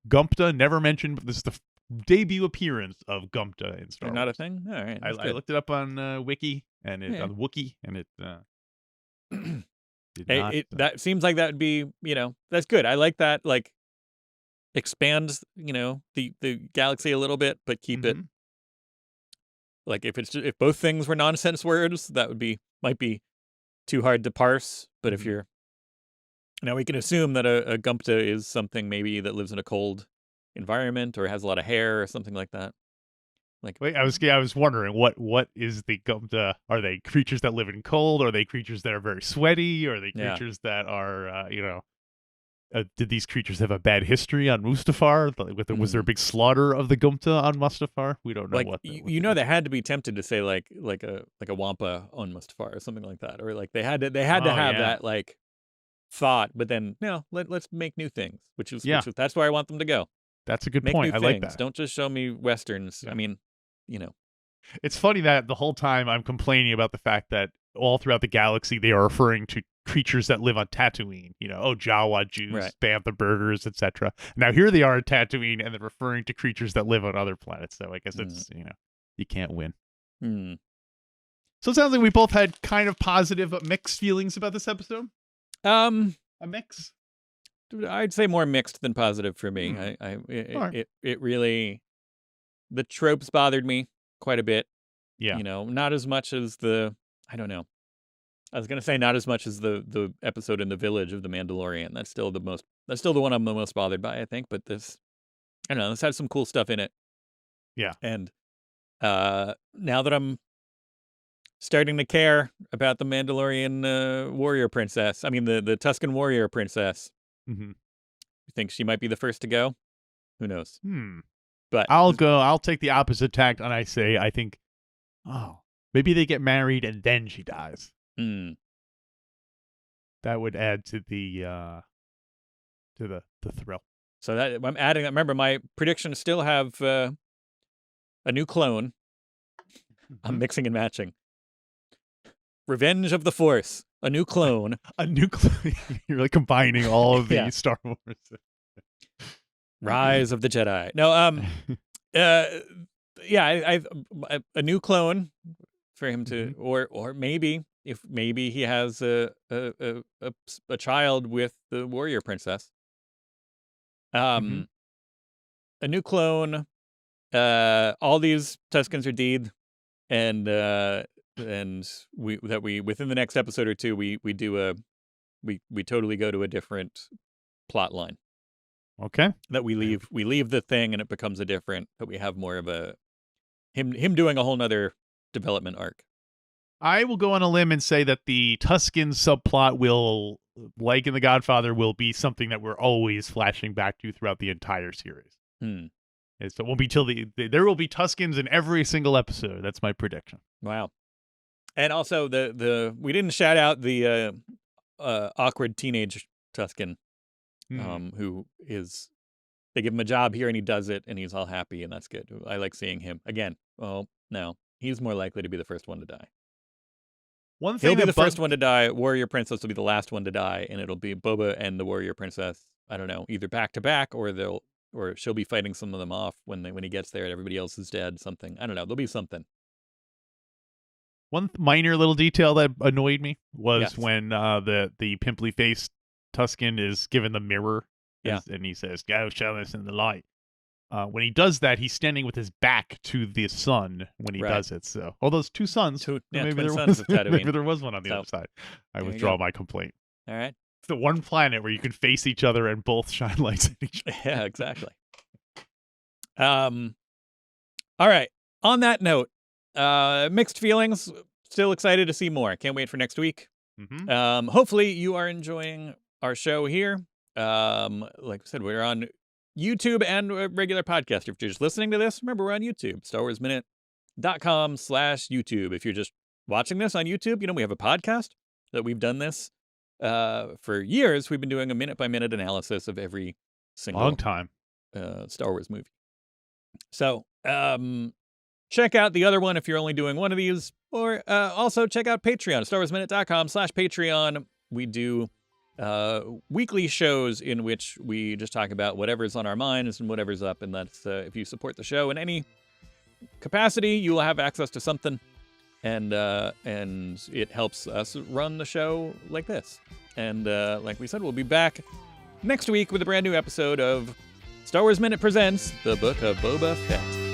Gupta never mentioned, but this is the debut appearance of Gupta in Star Wars. Not a thing? All right. I looked it up on Wiki and on Wookiee, and it did not, that seems like that would be, that's good. I like that, like, expands, the galaxy a little bit, but keep it like, if both things were nonsense words, that might be too hard to parse. But if Mhm. you're now, we can assume that a Gumpta is something maybe that lives in a cold environment or has a lot of hair or something like that. Like, Wait, I was wondering what is the Gupta? Are they creatures that live in cold? Are they creatures that are very sweaty? Are they yeah, creatures that are did these creatures have a bad history on Mustafar? Was there a big slaughter of the Gupta on Mustafar? We don't know like what. they had to be tempted to say like a Wampa on Mustafar or something like that, or like they had to Oh have yeah, that like thought, but then no, let's make new things, which is yeah. that's where I want them to go. That's a good Make new point. I like things. that. Don't just show me westerns. Yeah. I mean, you know, It's funny that the whole time I'm complaining about the fact that all throughout the galaxy they are referring to creatures that live on Tatooine. Jawa juice, right. bantha burgers, etc. Now here they are on Tatooine, and they're referring to creatures that live on other planets. So I guess it's you can't win. Hmm. So it sounds like we both had kind of positive but mixed feelings about this episode. A mix. I'd say more mixed than positive for me. It really, the tropes bothered me quite a bit. Yeah. Not as much as I don't know. I was gonna say not as much as the episode in the village of the Mandalorian. That's still the one I'm the most bothered by, I think. But I don't know, this had some cool stuff in it. Yeah. And now that I'm starting to care about the Mandalorian warrior princess, I mean the Tusken warrior princess. Mm-hmm. You think she might be the first to go? Who knows? But I'll take the opposite tact, and I say I think, maybe they get married and then she dies. That would add to the thrill. So that I'm adding. Remember, my predictions still have a new clone. I'm mixing and matching. Revenge of the Force, a new clone. A new clone. You're like combining all of the Yeah. Star Wars. Rise of the Jedi. No, I've a new clone for him to, or maybe maybe he has a child with the warrior princess. A new clone. All these Tuskens are dead, and we within the next episode or two we totally go to a different plot line. Okay. That we leave the thing and it becomes a different, that we have more of a him doing a whole nother development arc. I will go on a limb and say that the Tusken subplot will, like in The Godfather, will be something that we're always flashing back to throughout the entire series. So it won't be till there will be Tuskens in every single episode. That's my prediction. Wow. And also we didn't shout out the awkward teenage Tusken. Who is, they give him a job here and he does it and he's all happy and that's good. I like seeing him again. Oh no, he's more likely to be the first one to die. He'll be the first one to die. Warrior Princess will be the last one to die, and it'll be Boba and the Warrior Princess. I don't know, either back to back or she'll be fighting some of them off when he gets there and everybody else is dead. Something, I don't know. There'll be something. One minor little detail that annoyed me was when the pimply faced Tusken is given the mirror, and he says, "Go show us in the light." When he does that, he's standing with his back to the sun when he does it. So, those two suns. Maybe there was one on the other side. I withdraw my complaint. All right. It's the one planet where you can face each other and both shine lights at each other. Yeah, exactly. All right. On that note, mixed feelings. Still excited to see more. Can't wait for next week. Hopefully you are enjoying our show here. Like I said, we're on YouTube and a regular podcast. If you're just listening to this, remember we're on YouTube, StarWarsMinute.com/YouTube. If you're just watching this on YouTube, we have a podcast that we've done this for years. We've been doing a minute-by-minute analysis of every single long time Star Wars movie. So check out the other one if you're only doing one of these, or also check out Patreon, StarWarsMinute.com/Patreon. We do weekly shows in which we just talk about whatever's on our minds and whatever's up, and that's if you support the show in any capacity, you will have access to something, and it helps us run the show like this. And like we said, we'll be back next week with a brand new episode of Star Wars Minute Presents The Book of Boba Fett.